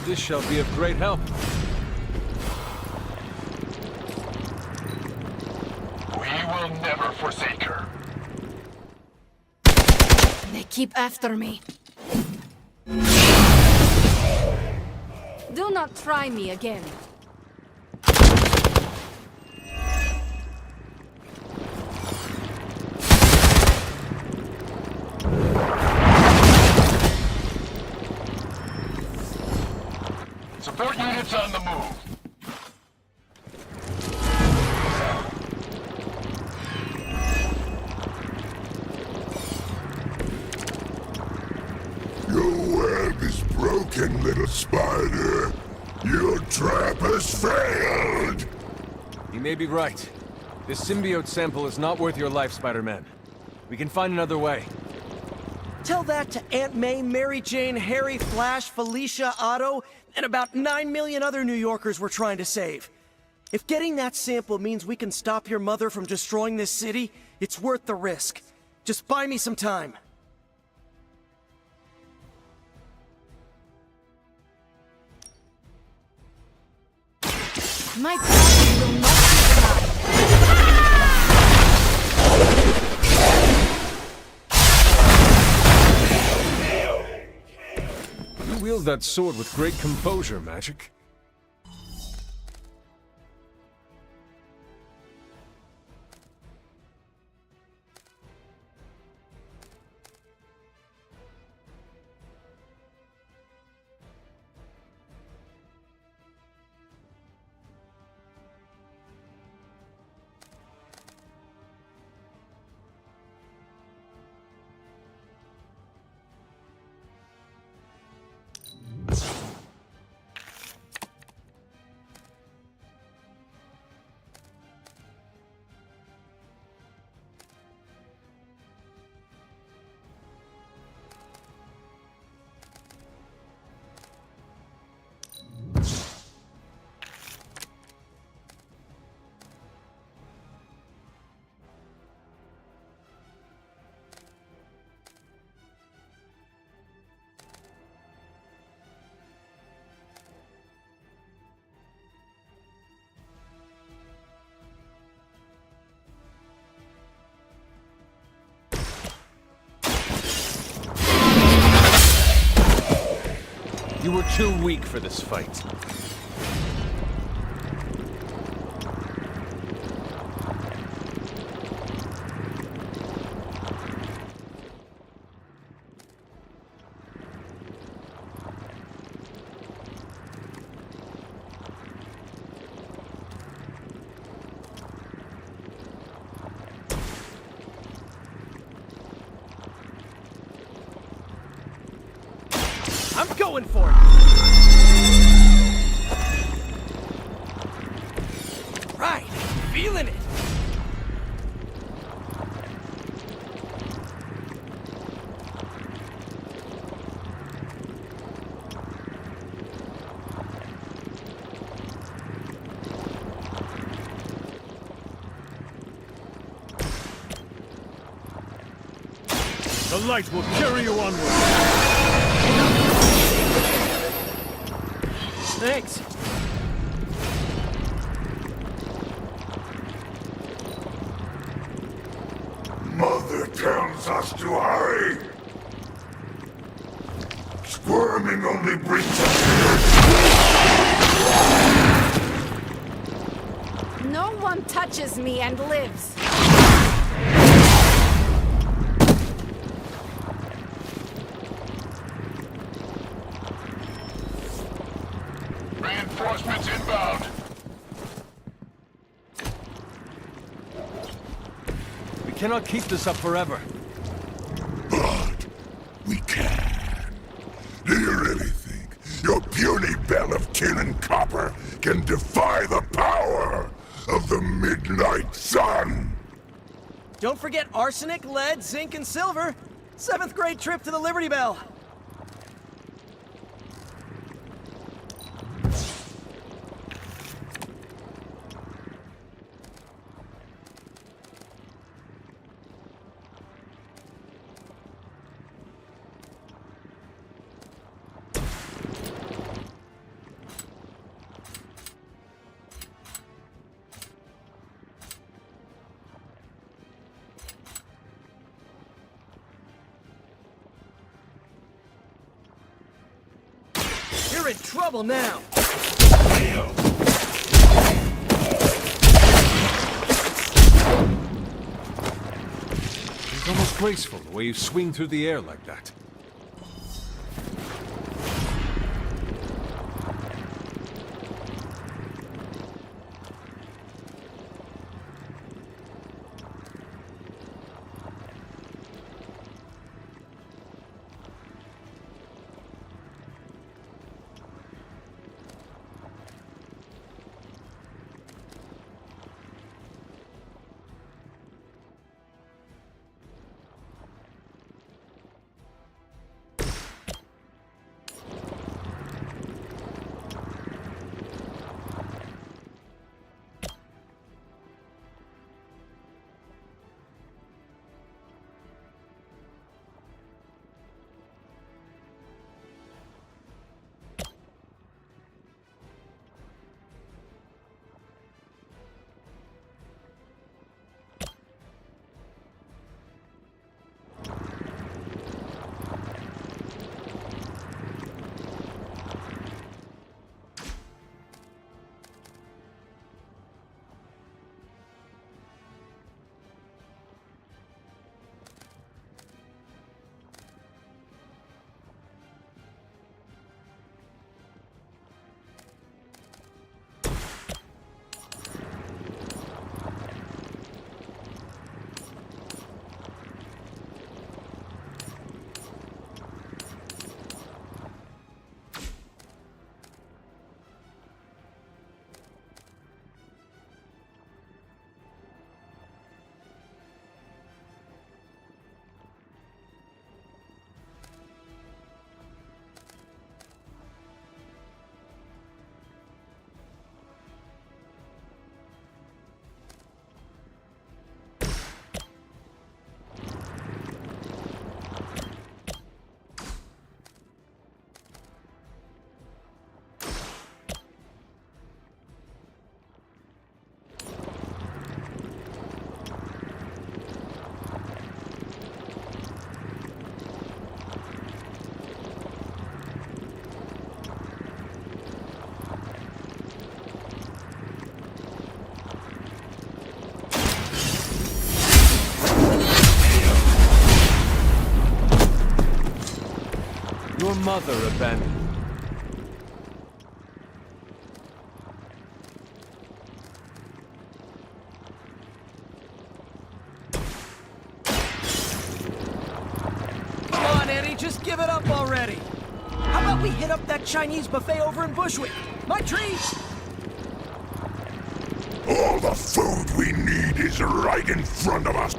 This shall be of great help. We will never forsake her. They keep after me. Do not try me again. Support units on the move. Your web is broken, little spider. Your trap has failed. He may be right. This symbiote sample is not worth your life, Spider-Man. We can find another way. Tell that to Aunt May, Mary Jane, Harry, Flash, Felicia, Otto, and about 9 million other New Yorkers we're trying to save. If getting that sample means we can stop your mother from destroying this city, it's worth the risk. Just buy me some time. My promise will not be You wield that sword with great composure, Magic. You were too weak for this fight. I'm going for it! Right, feeling it! The light will carry you onward. Thanks. Mother tells us to hurry. Squirming only brings us here. No one touches me and lives. Reinforcements inbound. We cannot keep this up forever. But we can. Do you really think your puny bell of tin and copper can defy the power of the midnight sun? Don't forget arsenic, lead, zinc, and silver. 7th grade trip to the Liberty Bell. You're in trouble now! It's almost graceful, the way you swing through the air like that. mother abandoned. Come on, Eddie, just give it up already. How about we hit up that Chinese buffet over in Bushwick? My treat! All the food we need is right in front of us.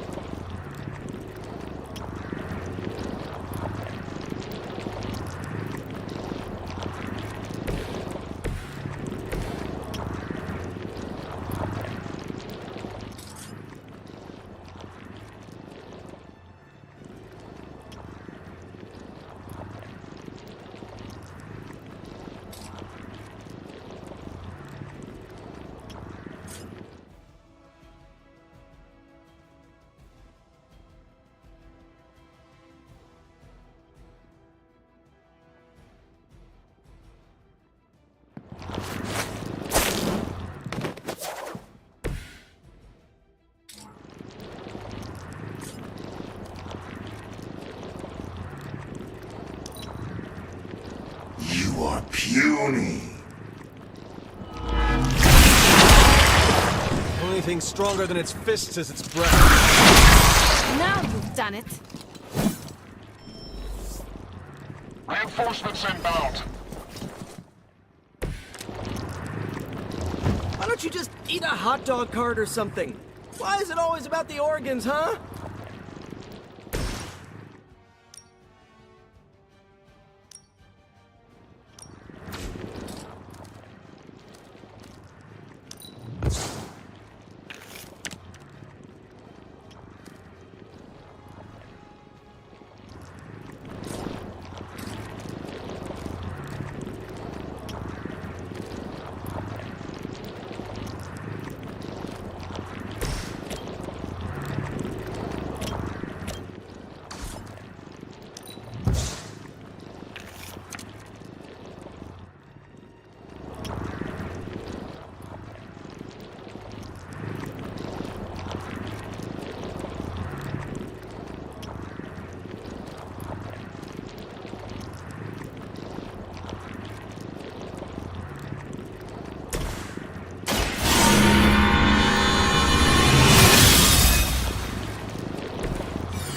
You are puny. Only thing stronger than its fists is its breath. Now you've done it. Reinforcements inbound. Why don't you just eat a hot dog cart or something? Why is it always about the organs, huh?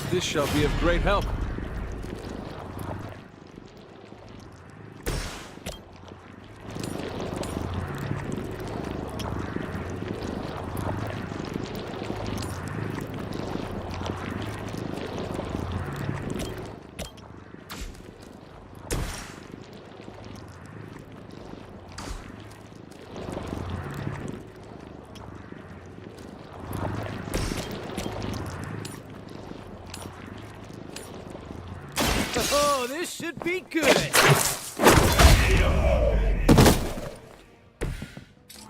This shall be of great help. Oh, this should be good.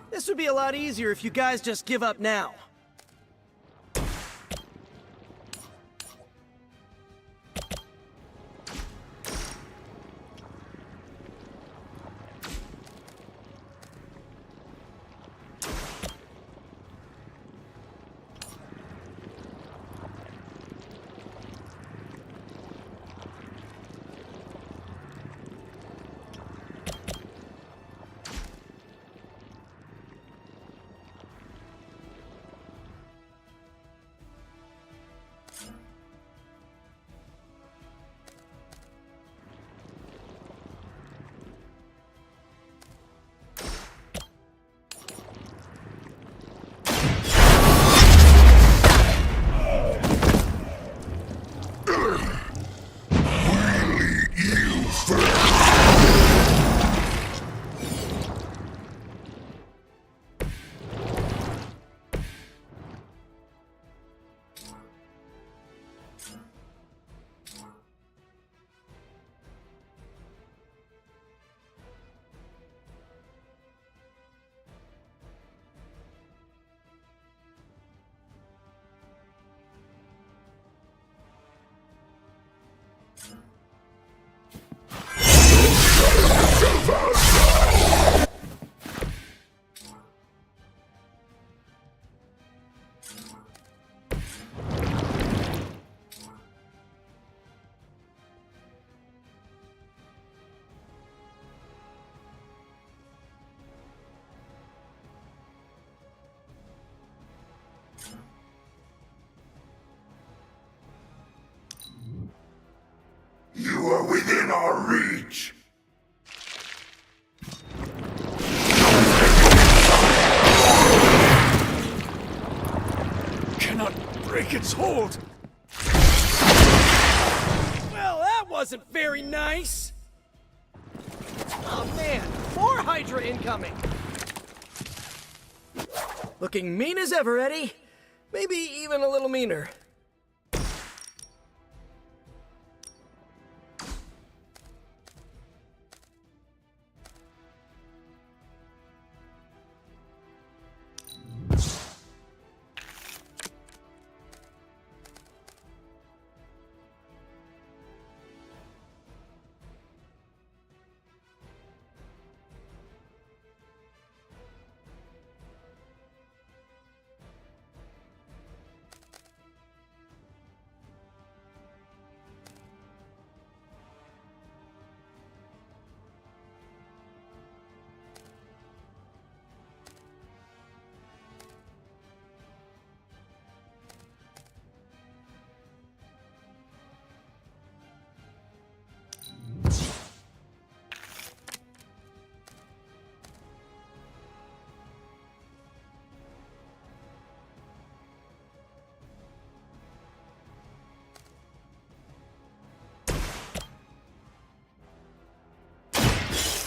This would be a lot easier if you guys just give up now. are within our reach. Cannot break its hold. Well, that wasn't very nice. Oh man, more Hydra incoming. Looking mean as ever, Eddie. Maybe even a little meaner.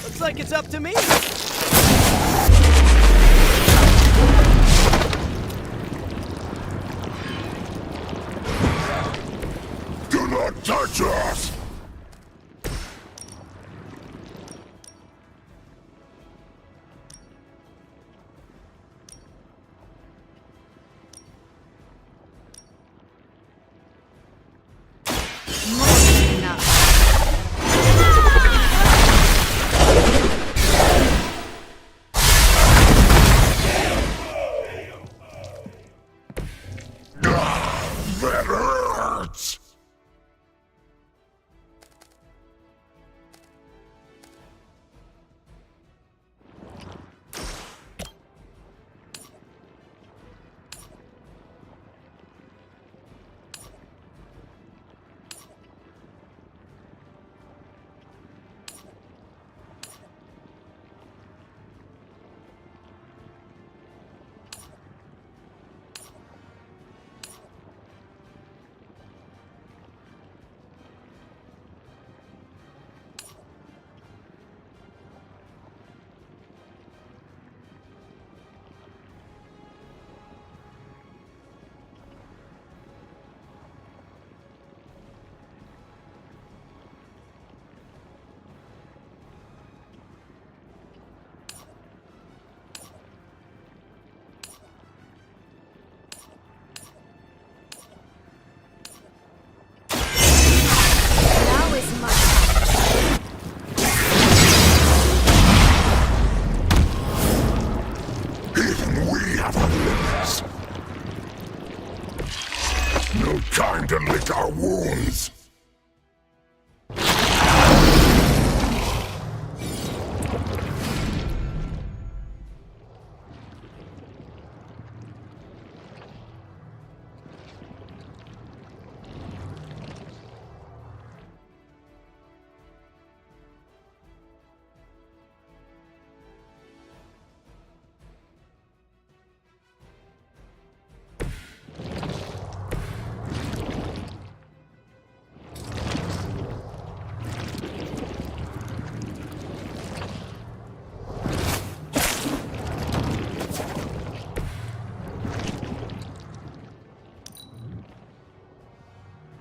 Looks like it's up to me. Do not touch us! That hurts! No time to lick our wounds.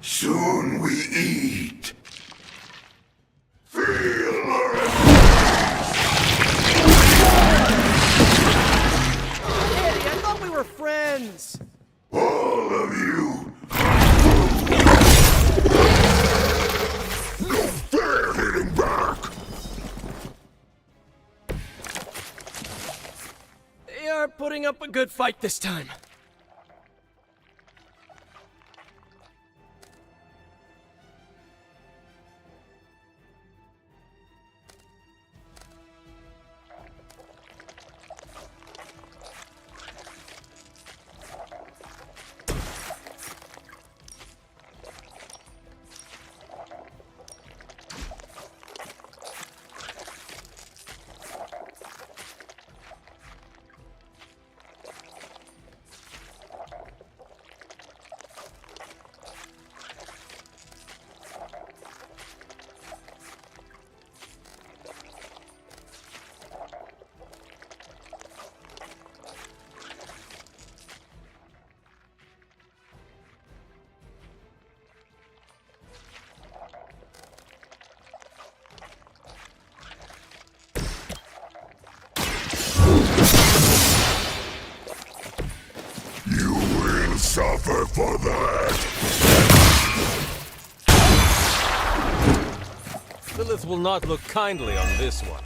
Soon we eat. Feel our Eddie, I thought we were friends. all of you. No fair hitting back. They are putting up a good fight this time. suffer for that. Lilith will not look kindly on this one.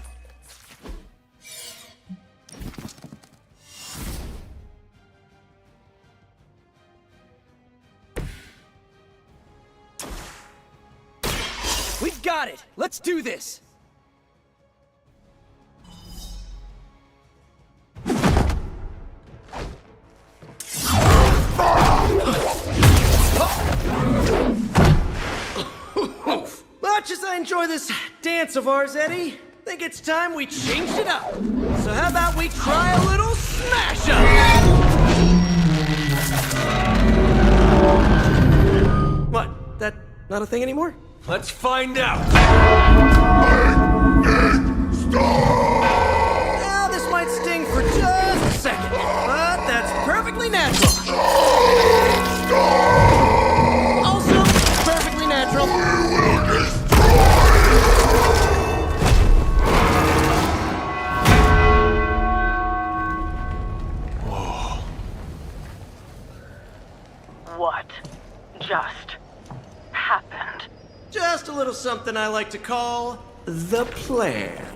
We got it! Let's do this! Much as I enjoy this dance of ours, Eddie, think it's time we changed it up. So how about we try a little smash up? What? That not a thing anymore? Let's find out. Now this might sting for just a second, but that's perfectly natural. Also, perfectly natural. What just happened? Just a little something I like to call the plan.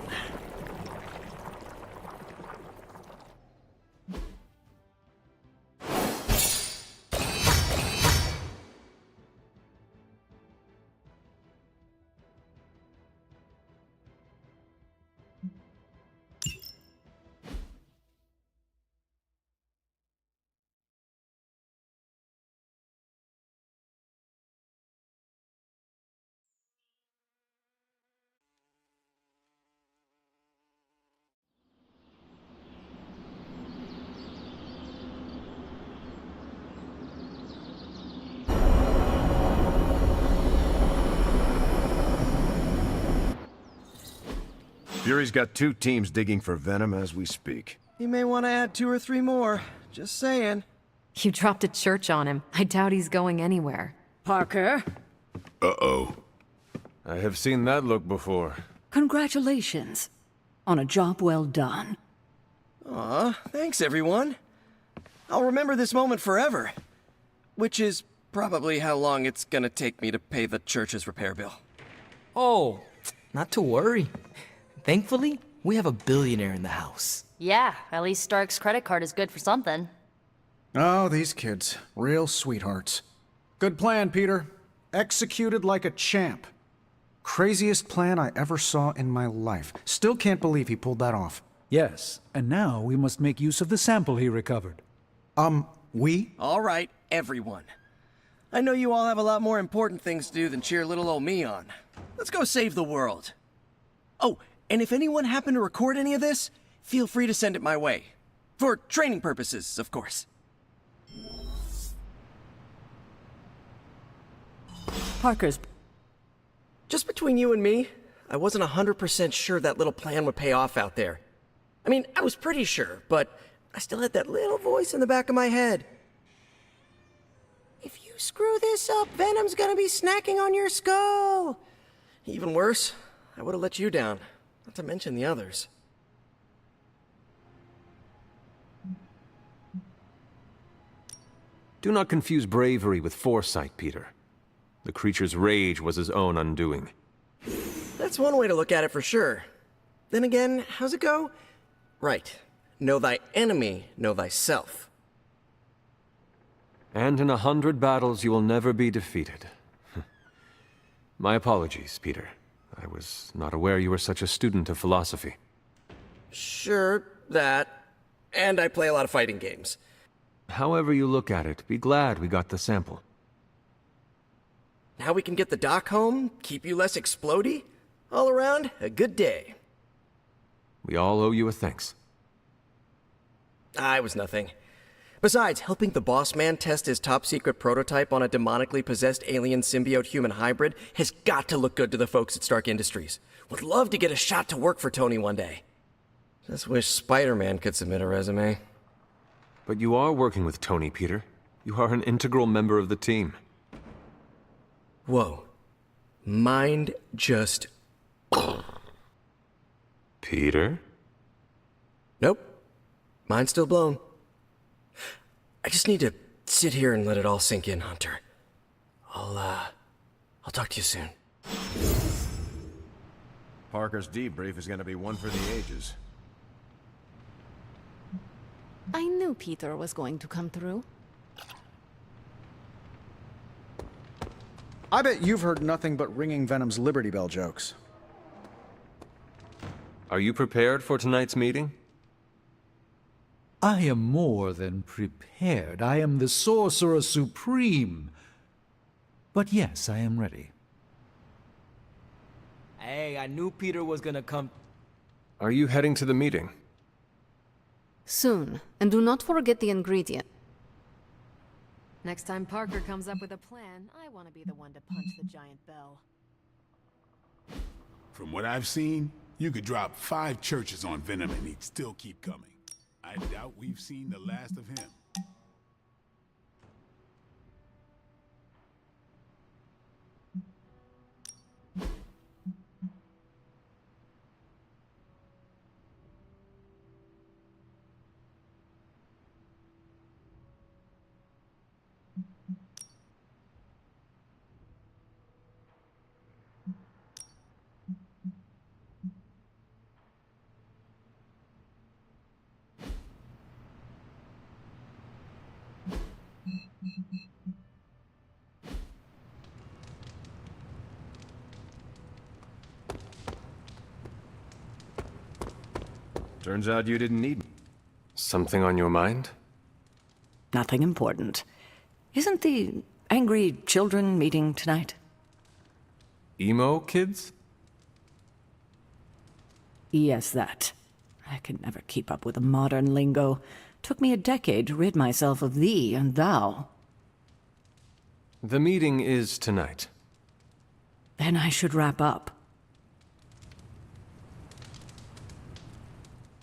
Fury's got 2 teams digging for Venom as we speak. You may want to add 2 or 3 more. Just saying. You dropped a church on him. I doubt he's going anywhere. Parker, Uh-oh. I have seen that look before. congratulations on a job well done. Aw, thanks everyone. I'll remember this moment forever. Which is probably how long it's gonna take me to pay the church's repair bill. Oh, not to worry. Thankfully, we have a billionaire in the house. Yeah, at least Stark's credit card is good for something. Oh, these kids. Real sweethearts. Good plan, Peter. Executed like a champ. Craziest plan I ever saw in my life. Still can't believe he pulled that off. Yes, and now we must make use of the sample he recovered. We? All right, everyone. I know you all have a lot more important things to do than cheer little old me on. Let's go save the world. Oh, and if anyone happened to record any of this, feel free to send it my way. For training purposes, of course. Parker's... Just between you and me, I wasn't 100% sure that little plan would pay off out there. I mean, I was pretty sure, but I still had that little voice in the back of my head. If you screw this up, Venom's gonna be snacking on your skull. Even worse, I would have let you down, not to mention the others. Do not confuse bravery with foresight, Peter. The creature's rage was his own undoing. That's one way to look at it for sure. Then again, how's it go? Right. Know thy enemy, know thyself. And in 100 battles you will never be defeated. My apologies, Peter. I was not aware you were such a student of philosophy. Sure, that. And I play a lot of fighting games. However you look at it, be glad we got the sample. Now we can get the doc home, keep you less explodey. All around, a good day. We all owe you a thanks. I was nothing. Besides, helping the boss man test his top-secret prototype on a demonically possessed alien symbiote-human hybrid has got to look good to the folks at Stark Industries. Would love to get a shot to work for Tony one day. Just wish Spider-Man could submit a resume. But you are working with Tony, Peter. You are an integral member of the team. Whoa. Mind just... Peter? Nope. Mind's still blown. I just need to sit here and let it all sink in, Hunter. I'll talk to you soon. Parker's debrief is gonna be one for the ages. I knew Peter was going to come through. I bet you've heard nothing but ringing Venom's Liberty Bell jokes. Are you prepared for tonight's meeting? I am more than prepared. I am the Sorcerer Supreme. But yes, I am ready. Hey, I knew Peter was gonna come. Are you heading to the meeting? Soon. And do not forget the ingredient. Next time Parker comes up with a plan, I want to be the one to punch the giant bell. From what I've seen, you could drop 5 churches on Venom and he'd still keep coming. I doubt we've seen the last of him. Turns out you didn't need me. Something on your mind? Nothing important. Isn't the angry children meeting tonight? Emo kids? Yes, that. I could never keep up with the modern lingo. Took me a decade to rid myself of thee and thou. The meeting is tonight. Then I should wrap up.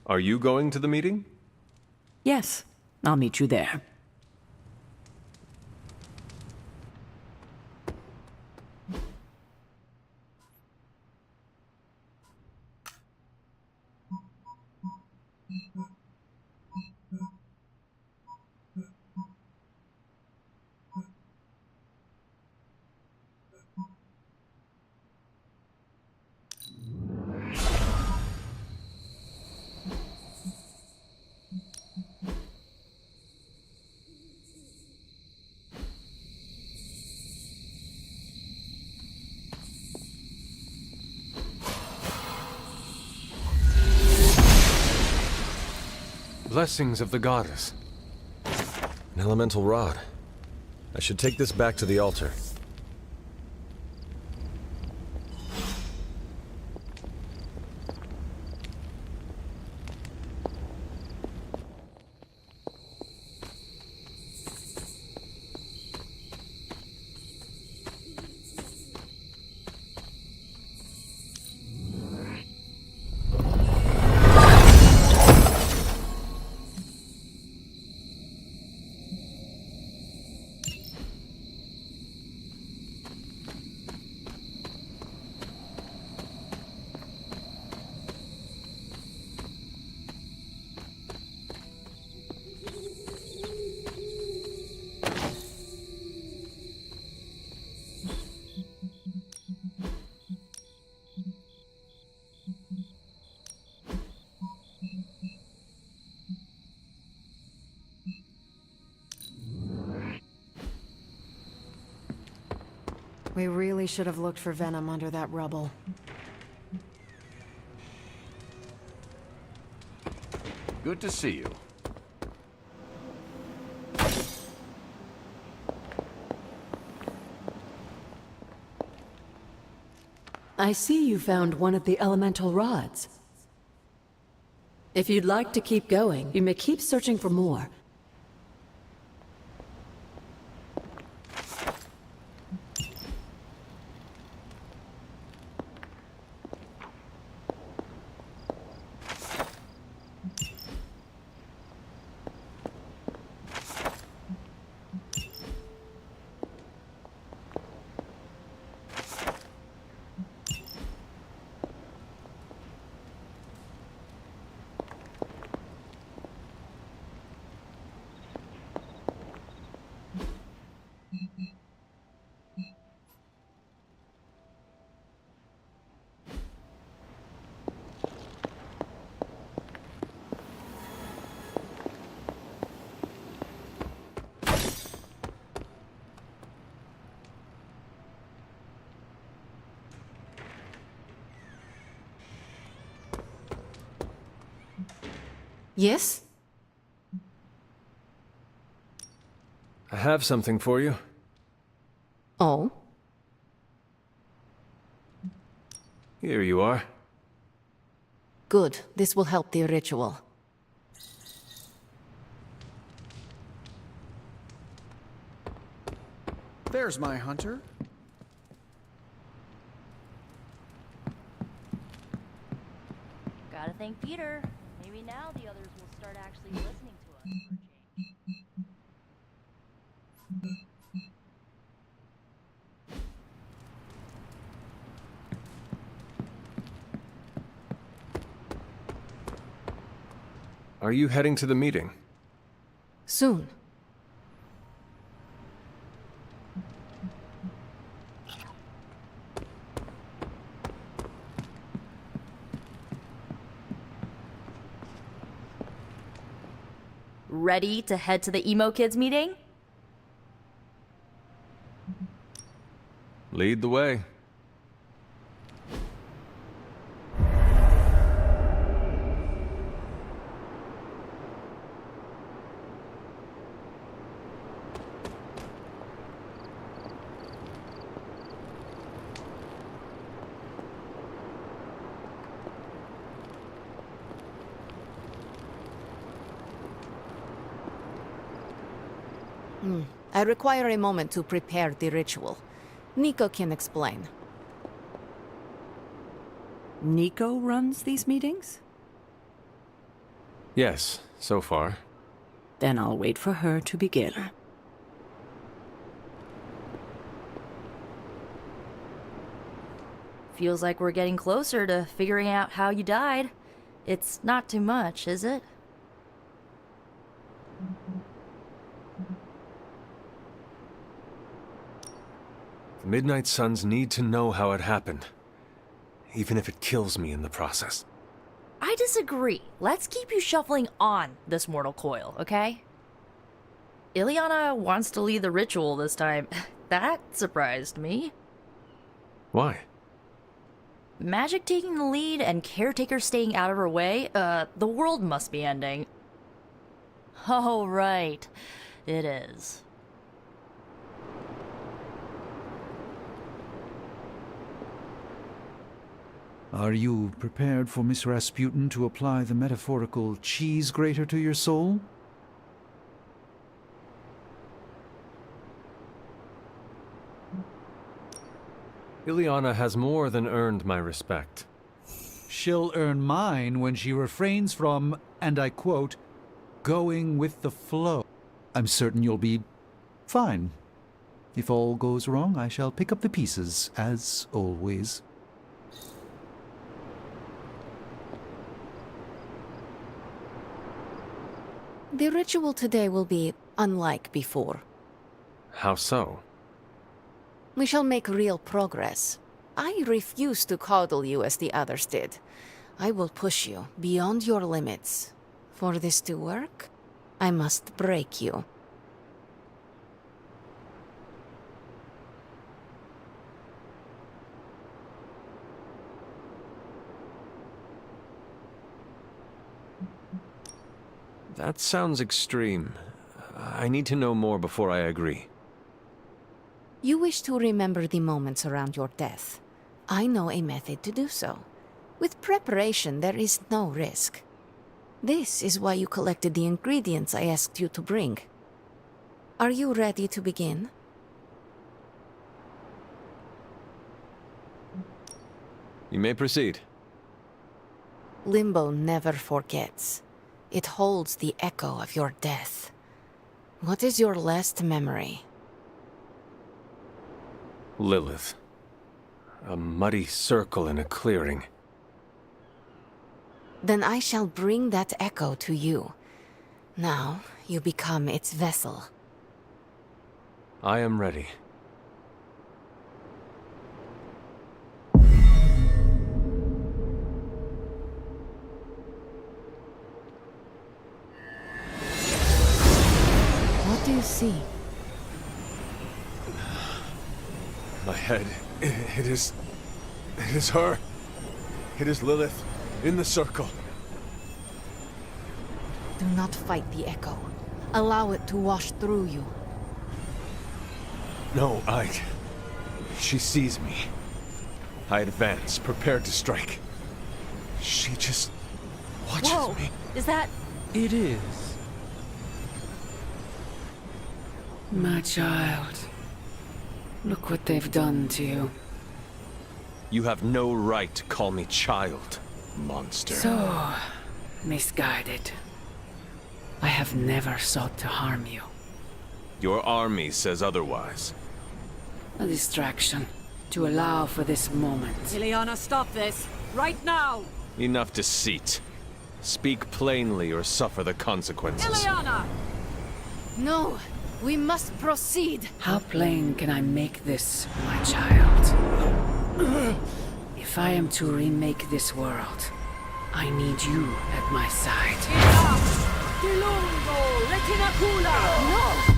Are you going to the meeting? Yes, I'll meet you there. Blessings of the goddess. An elemental rod. I should take this back to the altar. We really should have looked for Venom under that rubble. Good to see you. I see you found one of the elemental rods. If you'd like to keep going, you may keep searching for more. Yes? I have something for you. Oh? Here you are. Good. This will help the ritual. There's my hunter. Gotta thank Peter. Maybe now the others will start actually listening to us for a change. Are you heading to the meeting? Soon. Ready to head to the Emo Kids meeting? Lead the way. I require a moment to prepare the ritual. Nico can explain. Nico runs these meetings? Yes, so far. Then I'll wait for her to begin. Feels like we're getting closer to figuring out how you died. It's not too much, is it? The Midnight Suns need to know how it happened, even if it kills me in the process. I disagree. Let's keep you shuffling on this mortal coil, okay? Ileana wants to lead the ritual this time. That surprised me. Why? Magic taking the lead and Caretaker staying out of her way? The world must be ending. Oh, right. It is. Are you prepared for Miss Rasputin to apply the metaphorical cheese grater to your soul? Ileana has more than earned my respect. She'll earn mine when she refrains from, and I quote, going with the flow. I'm certain you'll be fine. If all goes wrong, I shall pick up the pieces, as always. The ritual today will be unlike before. How so? We shall make real progress. I refuse to coddle you as the others did. I will push you beyond your limits. For this to work, I must break you. That sounds extreme. I need to know more before I agree. You wish to remember the moments around your death. I know a method to do so. With preparation, there is no risk. This is why you collected the ingredients I asked you to bring. Are you ready to begin? You may proceed. Limbo never forgets. It holds the echo of your death. What is your last memory? Lilith. A muddy circle in a clearing. Then I shall bring that echo to you. Now, you become its vessel. I am ready. What do you see? My head. It is her. It is Lilith in the circle. Do not fight the echo. Allow it to wash through you. No, She sees me. I advance, prepared to strike. She just watches me. Is that... It is. My child. Look what they've done to you. You have no right to call me child, monster. So, misguided. I have never sought to harm you. Your army says otherwise. A distraction. To allow for this moment. Ileana, stop this! Right now! Enough deceit. Speak plainly or suffer the consequences. Ileana! No, we must proceed. How plain can I make this, my child? If I am to remake this world, I need you at my side. Tilungo, Retinacula! No!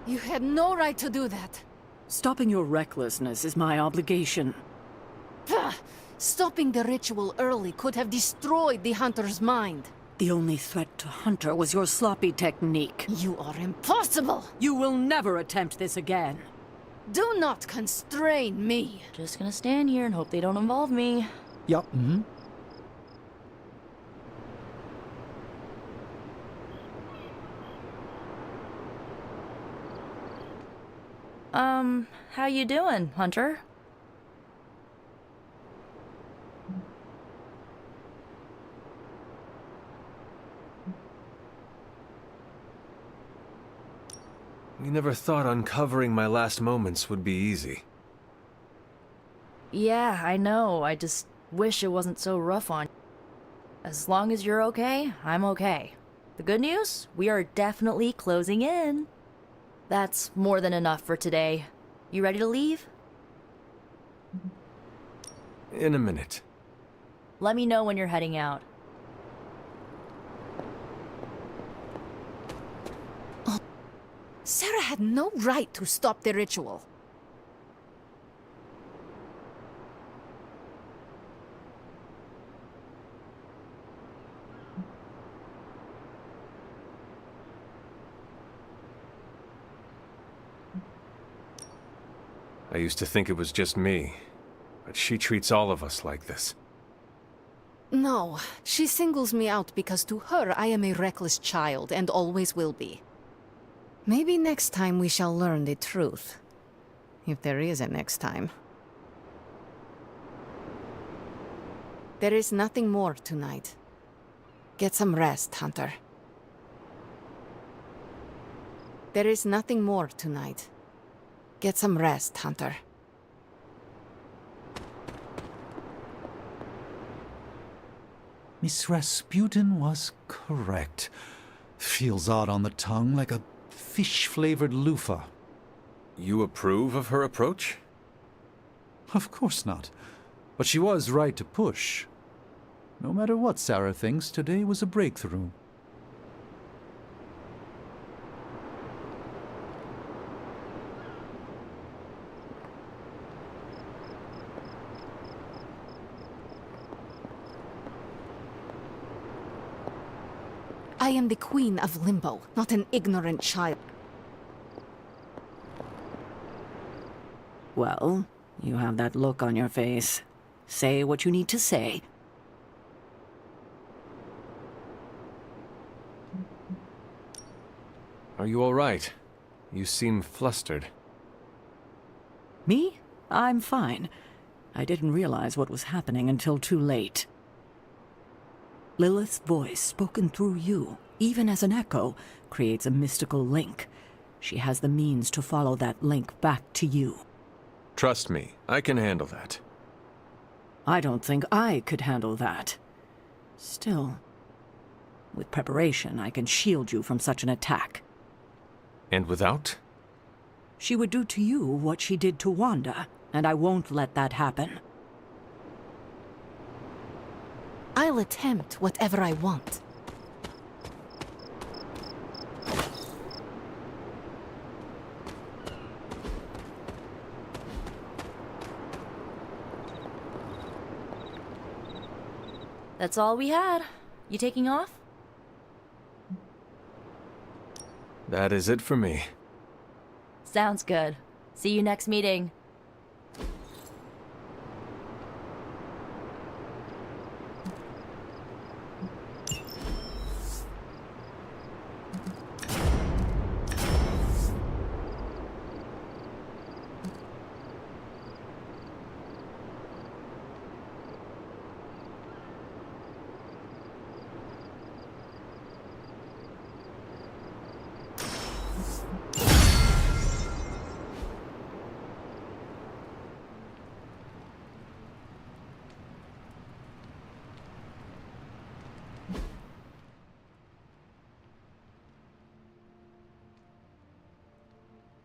You had no right to do that. Stopping your recklessness is my obligation. Pah! Stopping the ritual early could have destroyed the Hunter's mind. The only threat to Hunter was your sloppy technique. You are impossible! You will never attempt this again. Do not constrain me. Just gonna stand here and hope they don't involve me. Yup. How you doing, Hunter? We never thought uncovering my last moments would be easy. Yeah, I know. I just wish it wasn't so rough on you. As long as you're okay, I'm okay. The good news? We are definitely closing in. That's more than enough for today. You ready to leave? In a minute. Let me know when you're heading out. Sarah had no right to stop the ritual. I used to think it was just me, but she treats all of us like this. No, she singles me out because to her I am a reckless child and always will be. Maybe next time we shall learn the truth. If there is a next time. There is nothing more tonight. Get some rest, Hunter. There is nothing more tonight. Get some rest, Hunter. Miss Rasputin was correct. Feels odd on the tongue, like a fish-flavored loofah. You approve of her approach? Of course not. But she was right to push. No matter what Sarah thinks, today was a breakthrough. I am the Queen of Limbo, not an ignorant child. Well, you have that look on your face. Say what you need to say. Are you all right? You seem flustered. Me? I'm fine. I didn't realize what was happening until too late. Lilith's voice, spoken through you, even as an echo, creates a mystical link. She has the means to follow that link back to you. Trust me, I can handle that. I don't think I could handle that. Still, with preparation, I can shield you from such an attack. And without? She would do to you what she did to Wanda, and I won't let that happen. I'll attempt whatever I want. That's all we had. You taking off? That is it for me. Sounds good. See you next meeting.